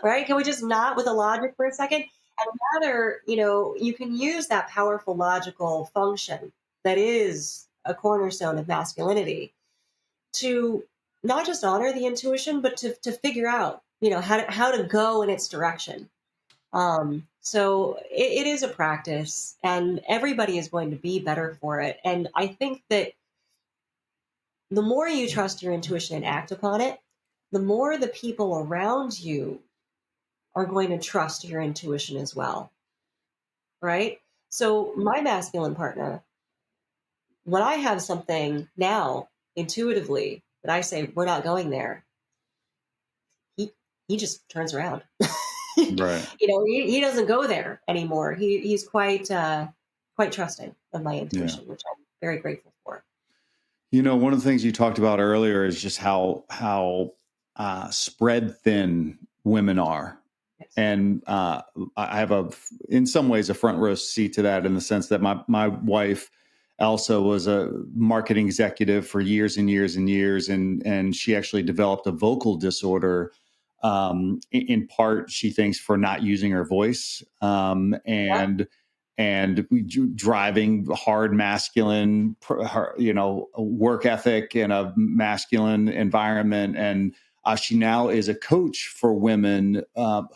[SPEAKER 1] Right? Can we just not with a logic for a second? And rather, you can use that powerful logical function that is a cornerstone of masculinity to not just honor the intuition, but to figure out, how to go in its direction. So it is a practice, and everybody is going to be better for it. And I think that the more you trust your intuition and act upon it, the more the people around you are going to trust your intuition as well. Right? So my masculine partner, when I have something now intuitively that I say, we're not going there, he just turns around.
[SPEAKER 3] Right.
[SPEAKER 1] He doesn't go there anymore. He's quite trusting of my intuition, which I'm very grateful for.
[SPEAKER 3] One of the things you talked about earlier is just how spread thin women are. Yes. And I have in some ways, a front row seat to that in the sense that my wife, Elsa, was a marketing executive for years and years and years. And she actually developed a vocal disorder, in part, she thinks, for not using her voice. And driving hard masculine, work ethic in a masculine environment. And she now is a coach for women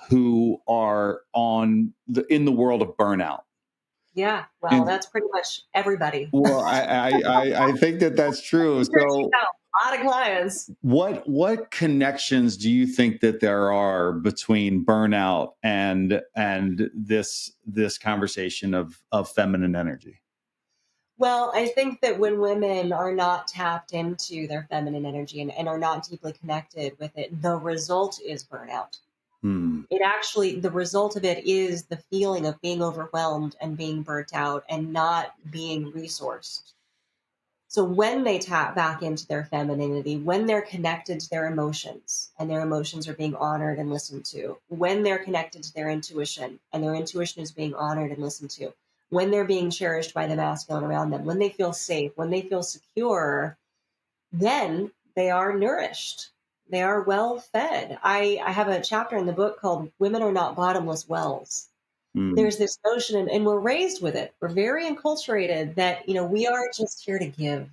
[SPEAKER 3] who are in the world of burnout.
[SPEAKER 1] Yeah, well, that's pretty much everybody.
[SPEAKER 3] Well, I think that's true. So,
[SPEAKER 1] a lot of clients.
[SPEAKER 3] What connections do you think that there are between burnout and this conversation of feminine energy?
[SPEAKER 1] Well, I think that when women are not tapped into their feminine energy and are not deeply connected with it, the result is burnout.
[SPEAKER 3] Hmm.
[SPEAKER 1] It actually, the result of it is the feeling of being overwhelmed and being burnt out and not being resourced. So when they tap back into their femininity, when they're connected to their emotions and their emotions are being honored and listened to, when they're connected to their intuition and their intuition is being honored and listened to, when they're being cherished by the masculine around them, when they feel safe, when they feel secure, then they are nourished. They are well fed. I have a chapter in the book called Women Are Not Bottomless Wells.
[SPEAKER 3] Hmm.
[SPEAKER 1] There's this notion, and we're raised with it. We're very enculturated that, we are just here to give,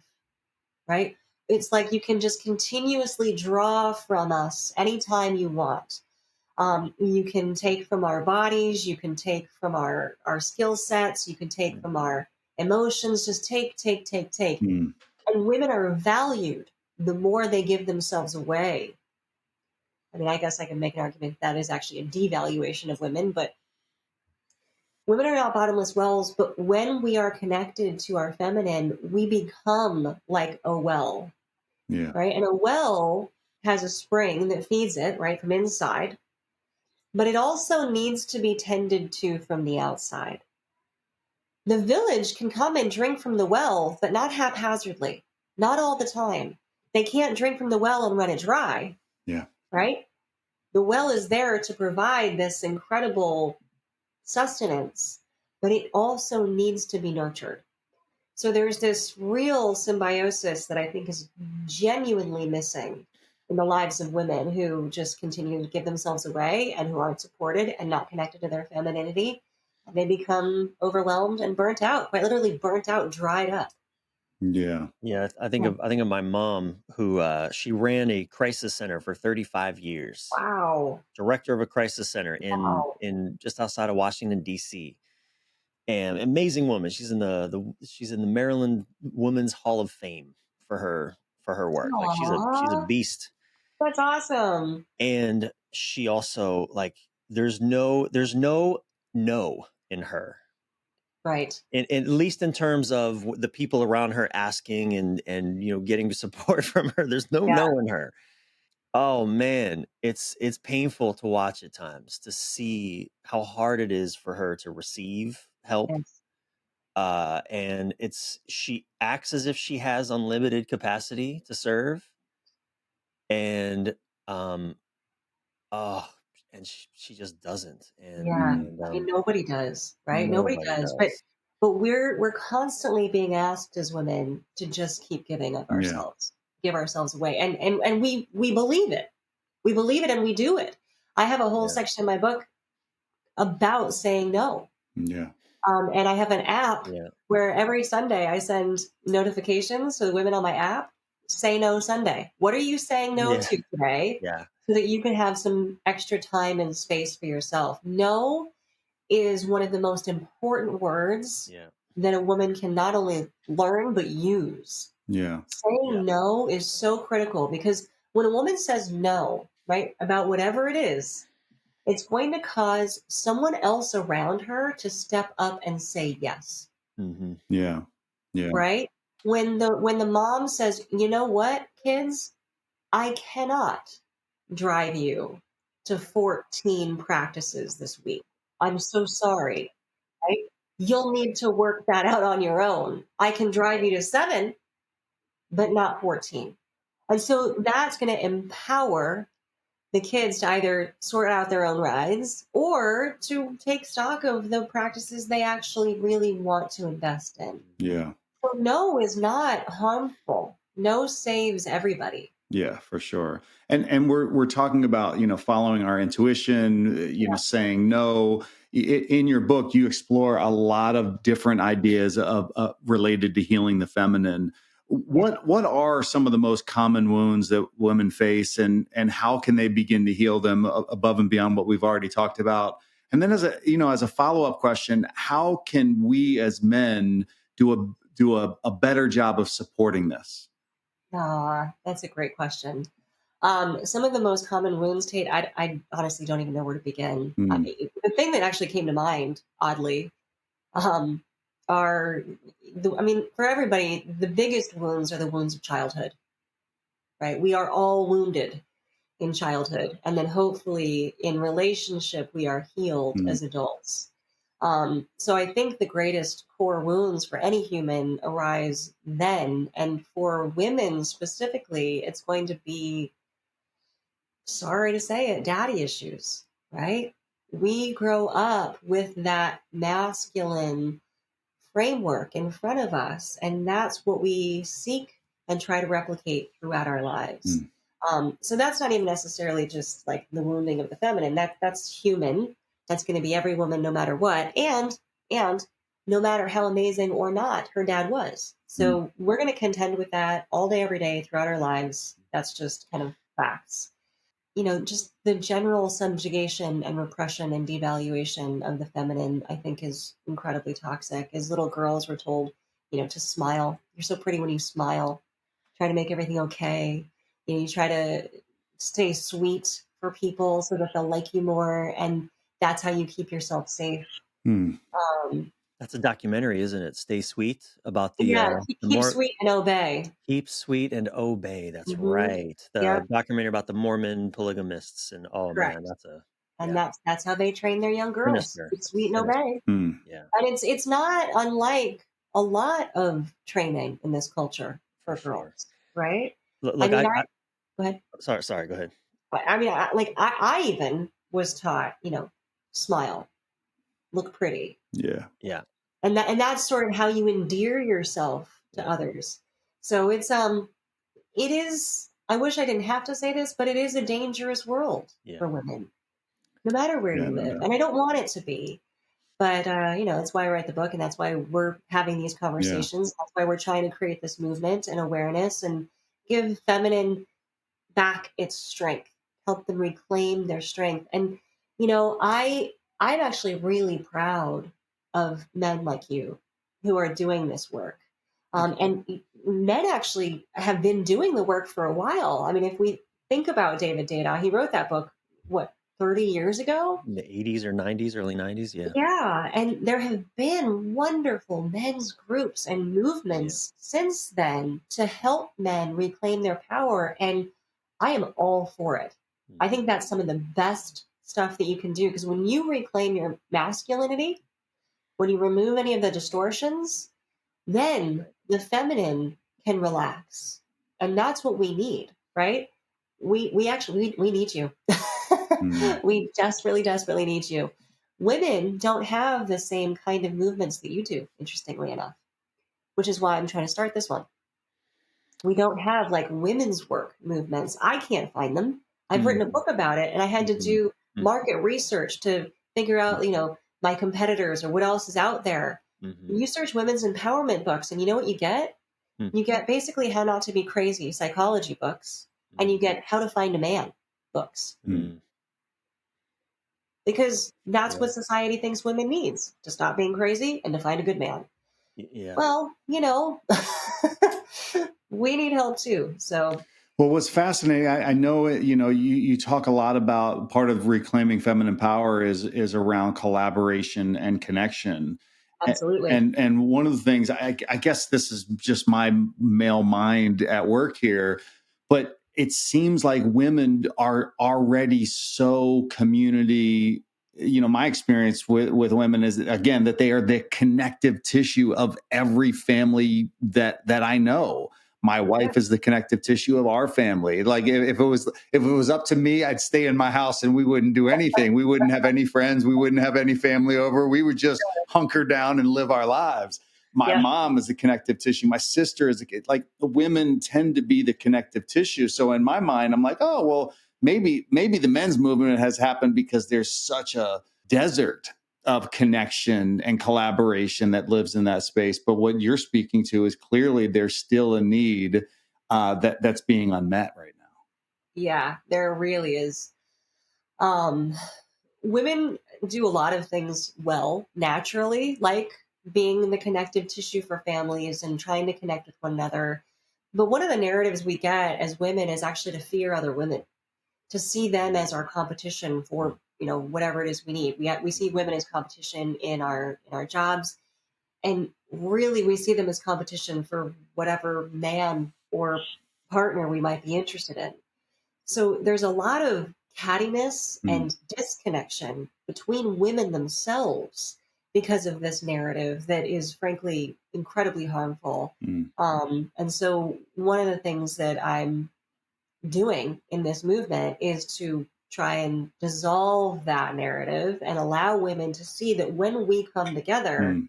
[SPEAKER 1] right? It's like you can just continuously draw from us anytime you want. You can take from our bodies, you can take from our skill sets, you can take from our emotions, just take, take, take, take.
[SPEAKER 3] Hmm.
[SPEAKER 1] And women are valued the more they give themselves away. I mean, I guess I can make an argument that is actually a devaluation of women, but women are not bottomless wells. But when we are connected to our feminine, we become like a well,
[SPEAKER 3] Yeah.
[SPEAKER 1] right? And a well has a spring that feeds it, right, from inside, but it also needs to be tended to from the outside. The village can come and drink from the well, but not haphazardly, not all the time. They can't drink from the well and run it dry,
[SPEAKER 3] Yeah.
[SPEAKER 1] right? The well is there to provide this incredible sustenance, but it also needs to be nurtured. So there's this real symbiosis that I think is genuinely missing in the lives of women who just continue to give themselves away and who aren't supported and not connected to their femininity. And they become overwhelmed and burnt out, quite literally burnt out, dried up.
[SPEAKER 3] Yeah.
[SPEAKER 2] Yeah,
[SPEAKER 1] Yeah.
[SPEAKER 2] I think of my mom who she ran a crisis center for 35 years.
[SPEAKER 1] Wow.
[SPEAKER 2] Director of a crisis center
[SPEAKER 1] Wow.
[SPEAKER 2] in just outside of Washington D.C. And amazing woman. She's in she's in the Maryland Women's Hall of Fame for her work. Like she's a
[SPEAKER 1] Aw,
[SPEAKER 2] beast.
[SPEAKER 1] that's awesome.
[SPEAKER 2] And she also like there's no in her.
[SPEAKER 1] Right.
[SPEAKER 2] At least in terms of the people around her asking and getting support from her, there's
[SPEAKER 1] Yeah.
[SPEAKER 2] no in her. Oh man, it's painful to watch at times to see how hard it is for her to receive help.
[SPEAKER 1] Yes.
[SPEAKER 2] And she acts as if she has unlimited capacity to serve, and um, oh, and she just doesn't,
[SPEAKER 1] Yeah.
[SPEAKER 3] Hmm.
[SPEAKER 2] and
[SPEAKER 1] I mean, nobody does, right? Nobody
[SPEAKER 2] nobody
[SPEAKER 1] does. But
[SPEAKER 2] does.
[SPEAKER 1] but we're constantly being asked as women to just keep giving of
[SPEAKER 3] Yeah.
[SPEAKER 1] ourselves, give ourselves away. And we believe it. We believe it and we do it. I have a whole
[SPEAKER 2] Yeah,
[SPEAKER 1] section in my book about saying no.
[SPEAKER 3] Yeah.
[SPEAKER 1] And I have an app
[SPEAKER 2] yeah,
[SPEAKER 1] where every Sunday I send notifications to the women on my app, say no Sunday. What are you saying no
[SPEAKER 2] yeah,
[SPEAKER 1] to today?
[SPEAKER 2] yeah,
[SPEAKER 1] So that you can have some extra time and space for yourself. No is one of the most important words
[SPEAKER 2] yeah,
[SPEAKER 1] that a woman can not only learn but use.
[SPEAKER 3] Yeah.
[SPEAKER 2] yeah.
[SPEAKER 1] Saying no is so critical because when a woman says no, right, about whatever it is, it's going to cause someone else around her to step up and say yes,
[SPEAKER 2] Hmm.
[SPEAKER 3] Yeah. Yeah.
[SPEAKER 1] right? When the mom says, "You know what, kids, I cannot drive you to 14 practices this week. I'm so sorry." Right? You'll need to work that out on your own. I can drive you to 7, but not 14. And so that's going to empower the kids to either sort out their own rides or to take stock of the practices they actually really want to invest in.
[SPEAKER 3] Yeah.
[SPEAKER 1] So, no is not harmful. No saves everybody.
[SPEAKER 3] Yeah, for sure. And we're talking about, following our intuition, saying no. In your book, you explore a lot of different ideas of related to healing the feminine.
[SPEAKER 1] Yeah.
[SPEAKER 3] What are some of the most common wounds that women face, and how can they begin to heal them above and beyond what we've already talked about? And then as a follow-up question, how can we as men do a better job of supporting this?
[SPEAKER 1] Ah, that's a great question. Some of the most common wounds, Tate, I honestly don't even know where to begin.
[SPEAKER 3] Hmm.
[SPEAKER 1] The thing that actually came to mind, oddly, um, are, for everybody, the biggest wounds are the wounds of childhood, right? We are all wounded in childhood. And then hopefully in relationship, we are healed as adults. So I think the greatest core wounds for any human arise then. And for women specifically, it's going to be, sorry to say it, daddy issues, right? We grow up with that masculine framework in front of us, and that's what we seek and try to replicate throughout our lives. So that's not even necessarily just like the wounding of the feminine. That's human. That's going to be every woman, no matter what, and no matter how amazing or not her dad was. So we're going to contend with that all day, every day, throughout our lives. That's just kind of facts. Just the general subjugation and repression and devaluation of the feminine, I think, is incredibly toxic. As little girls, were told, to smile. You're so pretty when you smile. Try to make everything okay. You try to stay sweet for people so that they'll like you more. And that's how you keep yourself safe.
[SPEAKER 2] That's a documentary, isn't it? Stay Sweet, about the
[SPEAKER 1] Keep sweet and obey.
[SPEAKER 2] Keep Sweet and Obey. That's
[SPEAKER 1] Mm-hmm.
[SPEAKER 2] right. The documentary about the Mormon polygamists, and
[SPEAKER 1] Correct.
[SPEAKER 2] Man,
[SPEAKER 1] And that's how they train their young girls.
[SPEAKER 2] Sinister.
[SPEAKER 1] Keep sweet and obey.
[SPEAKER 2] Yeah.
[SPEAKER 1] And it's not unlike a lot of training in this culture for girls, right?
[SPEAKER 2] Look,
[SPEAKER 1] go ahead.
[SPEAKER 2] Sorry, go ahead.
[SPEAKER 1] I even was taught, smile, look pretty.
[SPEAKER 2] Yeah.
[SPEAKER 1] And that's sort of how you endear yourself to others. So it is, I wish I didn't have to say this, but it is a dangerous world for women, no matter where you live. And I don't want it to be. But, that's why I write the book, and that's why we're having these conversations. That's why we're trying to create this movement and awareness and give feminine back its strength, help them reclaim their strength. And, I'm actually really proud of men like you who are doing this work. And men actually have been doing the work for a while. I mean, if we think about David Data, he wrote that book, 30 years ago?
[SPEAKER 2] In the 80s or 90s, early 90s, yeah.
[SPEAKER 1] Yeah, and there have been wonderful men's groups and movements since then to help men reclaim their power, and I am all for it. I think that's some of the best stuff that you can do, because when you reclaim your masculinity, when you remove any of the distortions, then the feminine can relax. And that's what we need, right? We actually we need you. We desperately, desperately need you. Women don't have the same kind of movements that you do, interestingly enough, which is why I'm trying to start this one. We don't have like women's work movements. I can't find them. I've written a book about it, and I had to do market research to figure out, my competitors or what else is out there. You search women's empowerment books, and you know what you get? You get basically How Not to Be Crazy psychology books, and you get How to Find a Man books. Because that's what society thinks women needs, to stop being crazy and to find a good man.
[SPEAKER 2] Yeah.
[SPEAKER 1] Well, we need help too. So,
[SPEAKER 3] well, what's fascinating, I know, you talk a lot about part of reclaiming feminine power is around collaboration and connection.
[SPEAKER 1] Absolutely.
[SPEAKER 3] And one of the things, I guess this is just my male mind at work here, but it seems like women are already so community. My experience with women is, again, that they are the connective tissue of every family that I know. My wife is the connective tissue of our family. Like if it was up to me, I'd stay in my house and we wouldn't do anything. We wouldn't have any friends. We wouldn't have any family over. We would just hunker down and live our lives. My mom is the connective tissue. My sister is like, the women tend to be the connective tissue. So in my mind, I'm like, oh, well, maybe the men's movement has happened because there's such a desert of connection and collaboration that lives in that space. But what you're speaking to is clearly there's still a need that's being unmet right now.
[SPEAKER 1] Yeah, there really is. Women do a lot of things well, naturally, like being the connective tissue for families and trying to connect with one another. But one of the narratives we get as women is actually to fear other women, to see them as our competition for, whatever it is we need. We see women as competition in our jobs. And really, we see them as competition for whatever man or partner we might be interested in. So there's a lot of cattiness and disconnection between women themselves because of this narrative that is frankly incredibly harmful. And so one of the things that I'm doing in this movement is to try and dissolve that narrative and allow women to see that when we come together,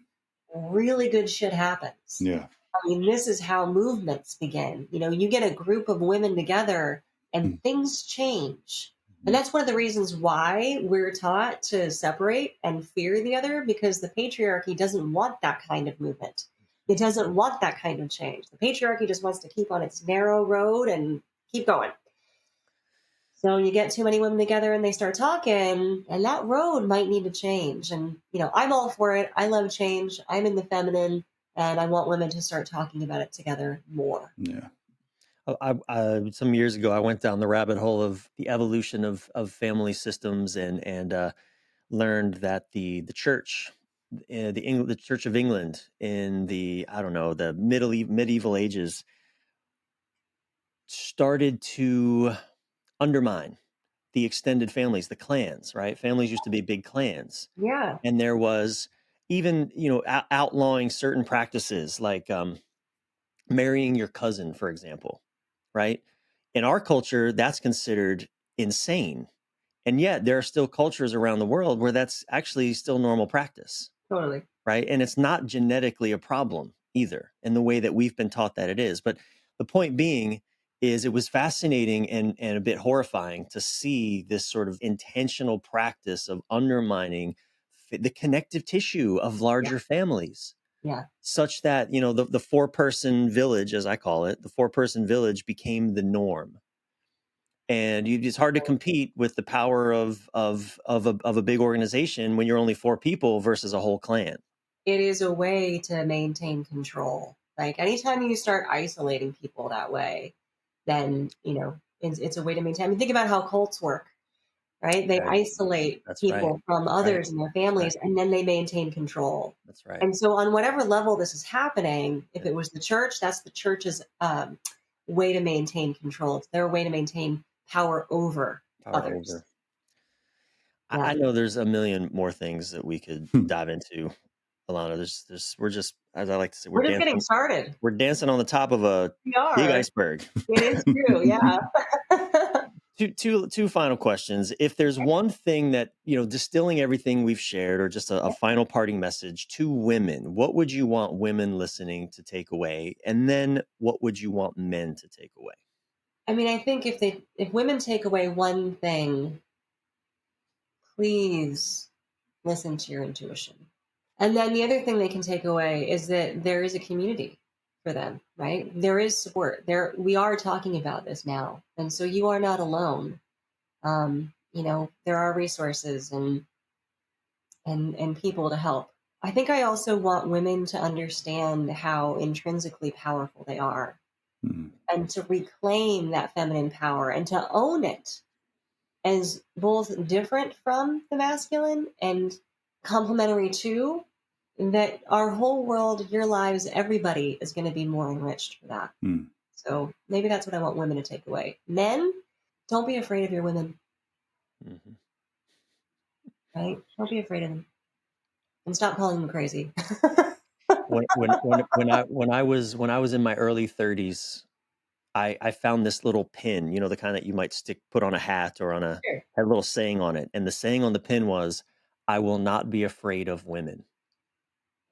[SPEAKER 1] really good shit happens.
[SPEAKER 3] Yeah.
[SPEAKER 1] I mean, this is how movements begin. You know, you get a group of women together and things change. And that's one of the reasons why we're taught to separate and fear the other, because the patriarchy doesn't want that kind of movement. It doesn't want that kind of change. The patriarchy just wants to keep on its narrow road and keep going. So you get too many women together and they start talking, and that road might need to change. And, you know, I'm all for it. I love change. I'm in the feminine, and I want women to start talking about it together more.
[SPEAKER 3] Yeah.
[SPEAKER 2] Some years ago, I went down the rabbit hole of the evolution of family systems and learned that the church, the Church of England in the, I don't know, the medieval ages started to undermine the extended families, the clans, right? Families used to be big clans.
[SPEAKER 1] Yeah.
[SPEAKER 2] And there was even, you know, outlawing certain practices like marrying your cousin, for example, right? In our culture, that's considered insane. And yet there are still cultures around the world where that's actually still normal practice.
[SPEAKER 1] Totally.
[SPEAKER 2] Right. And it's not genetically a problem either in the way that we've been taught that it is. But the point being is it was fascinating and a bit horrifying to see this sort of intentional practice of undermining the connective tissue of larger families.
[SPEAKER 1] Yeah.
[SPEAKER 2] Such that, you know, the 4-person village, as I call it, the 4-person village became the norm. And it's hard to compete with the power of a big organization when you're only 4 people versus a whole clan.
[SPEAKER 1] It is a way to maintain control. Like anytime you start isolating people that way, then, you know, it's a way to maintain. I mean, think about how cults work, right? They isolate
[SPEAKER 2] That's right.
[SPEAKER 1] people from others and their families, and then they maintain control.
[SPEAKER 2] That's right.
[SPEAKER 1] And so on whatever level this is happening, if it was the church, that's the church's way to maintain control. It's their way to maintain power over others.
[SPEAKER 2] Yeah. I know there's a million more things that we could dive into, Alana. We're just, as I like to say,
[SPEAKER 1] we're just getting started.
[SPEAKER 2] We're dancing on the top of a big iceberg.
[SPEAKER 1] It is true, yeah.
[SPEAKER 2] Two final questions. If there's one thing that, you know, distilling everything we've shared, or just a final parting message to women, what would you want women listening to take away? And then what would you want men to take away?
[SPEAKER 1] I mean, I think if women take away one thing, please listen to your intuition. And then the other thing they can take away is that there is a community for them, right? There is support. We are talking about this now. And so you are not alone. You know, there are resources and people to help. I think I also want women to understand how intrinsically powerful they are, and to reclaim that feminine power and to own it as both different from the masculine and complementary to. That our whole world, your lives, everybody is going to be more enriched for that. So maybe that's what I want women to take away. Men, don't be afraid of your women. Right? Don't be afraid of them, and stop calling them crazy.
[SPEAKER 2] when I was in my early 30s, I found this little pin, you know, the kind that you might put on a hat or on had a little saying on it, and the saying on the pin was, "I will not be afraid of women."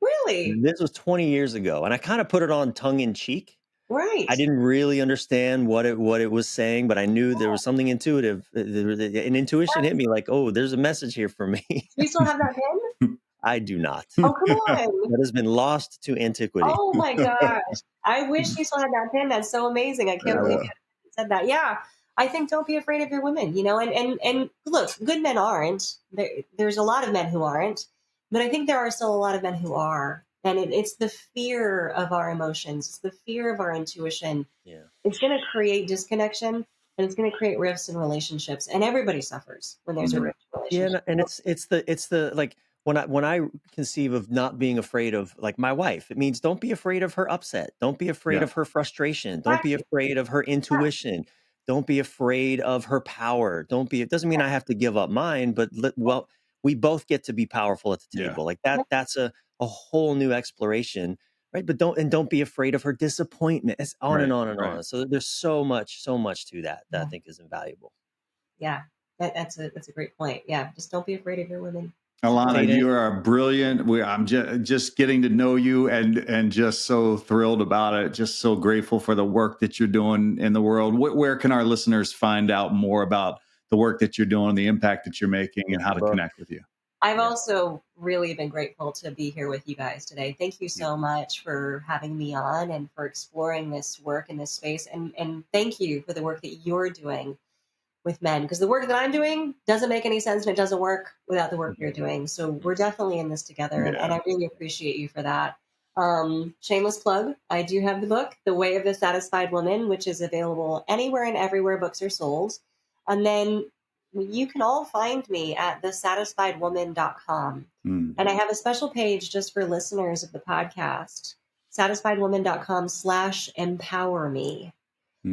[SPEAKER 1] Really?
[SPEAKER 2] This was 20 years ago, and I kind of put it on tongue in cheek.
[SPEAKER 1] Right.
[SPEAKER 2] I didn't really understand what it was saying, but I knew there was something intuitive. An intuition hit me like, oh, there's a message here for me.
[SPEAKER 1] Do you still have that pin?
[SPEAKER 2] I do not.
[SPEAKER 1] Oh, come on.
[SPEAKER 2] That has been lost to antiquity.
[SPEAKER 1] Oh my gosh. I wish you still had that pin. That's so amazing. I can't believe you said that. Yeah. I think don't be afraid of your women, you know, and look, good men aren't. There's a lot of men who aren't, but I think there are still a lot of men who are. And it's the fear of our emotions. It's the fear of our intuition.
[SPEAKER 2] Yeah.
[SPEAKER 1] It's going to create disconnection, and it's going to create rifts in relationships. And everybody suffers when there's a rift in relationships.
[SPEAKER 2] Yeah, and it's the like, when I conceive of not being afraid of, like, my wife, it means don't be afraid of her upset. Don't be afraid
[SPEAKER 3] Yeah.
[SPEAKER 2] of her frustration. Don't be
[SPEAKER 1] Exactly.
[SPEAKER 2] afraid of her intuition. Don't be afraid of her power. Don't be, it doesn't mean I have to give up mine, but well, we both get to be powerful at the
[SPEAKER 3] Yeah.
[SPEAKER 2] table. Like that's a whole new exploration, right? But don't be afraid of her disappointment. It's on and
[SPEAKER 3] Right.
[SPEAKER 2] on and
[SPEAKER 3] Right.
[SPEAKER 2] on. So there's so much to that I think is invaluable.
[SPEAKER 1] Yeah, that's a great point. Yeah, just don't be afraid of your women.
[SPEAKER 3] Alana,
[SPEAKER 2] Tate,
[SPEAKER 3] you are brilliant. I'm just getting to know you and just so thrilled about it. Just so grateful for the work that you're doing in the world. Where can our listeners find out more about the work that you're doing, the impact that you're making, and
[SPEAKER 2] get
[SPEAKER 3] how
[SPEAKER 2] the
[SPEAKER 3] to
[SPEAKER 2] book.
[SPEAKER 3] connect with you?
[SPEAKER 1] I've
[SPEAKER 2] Yeah.
[SPEAKER 1] also really been grateful to be here with you guys today. Thank you
[SPEAKER 3] Yeah.
[SPEAKER 1] so much for having me on and for exploring this work in this space. And thank you for the work that you're doing with men, because the work that I'm doing doesn't make any sense and it doesn't work without the work you're doing. So we're definitely in this together. And
[SPEAKER 3] Yeah.
[SPEAKER 1] I really appreciate you for that. Shameless plug. I do have the book, The Way of the Satisfied Woman, which is available anywhere and everywhere books are sold. And then you can all find me at thesatisfiedwoman.com.
[SPEAKER 3] Mm.
[SPEAKER 1] And I have a special page just for listeners of the podcast, satisfiedwoman.com/empower me.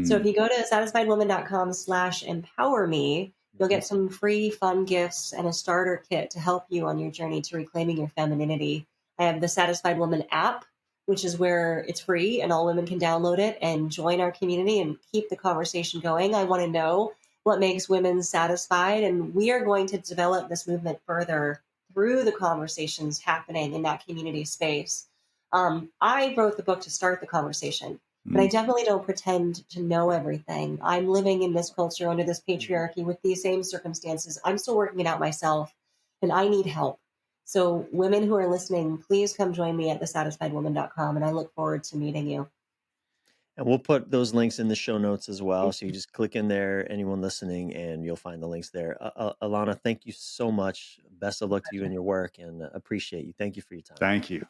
[SPEAKER 1] So if
[SPEAKER 3] Mm.
[SPEAKER 1] you go to satisfiedwoman.com/empower me, you'll get some free fun gifts and a starter kit to help you on your journey to reclaiming your femininity. I have the Satisfied Woman app, which is where it's free and all women can download it and join our community and keep the conversation going. I want to know what makes women satisfied, and we are going to develop this movement further through the conversations happening in that community space. I wrote the book to start the conversation, but I
[SPEAKER 3] Mm.
[SPEAKER 1] definitely don't pretend to know everything. I'm living in this culture under this patriarchy with these same circumstances. I'm still working it out myself, and I need help. So, women who are listening, please come join me at thesatisfiedwoman.com, and I look forward to meeting you.
[SPEAKER 2] And we'll put those links in the show notes as well. So you just click in there, anyone listening, and you'll find the links there. Alana, thank you so much. Best of luck to you in your work, and appreciate you. Thank you for your time.
[SPEAKER 3] Thank you.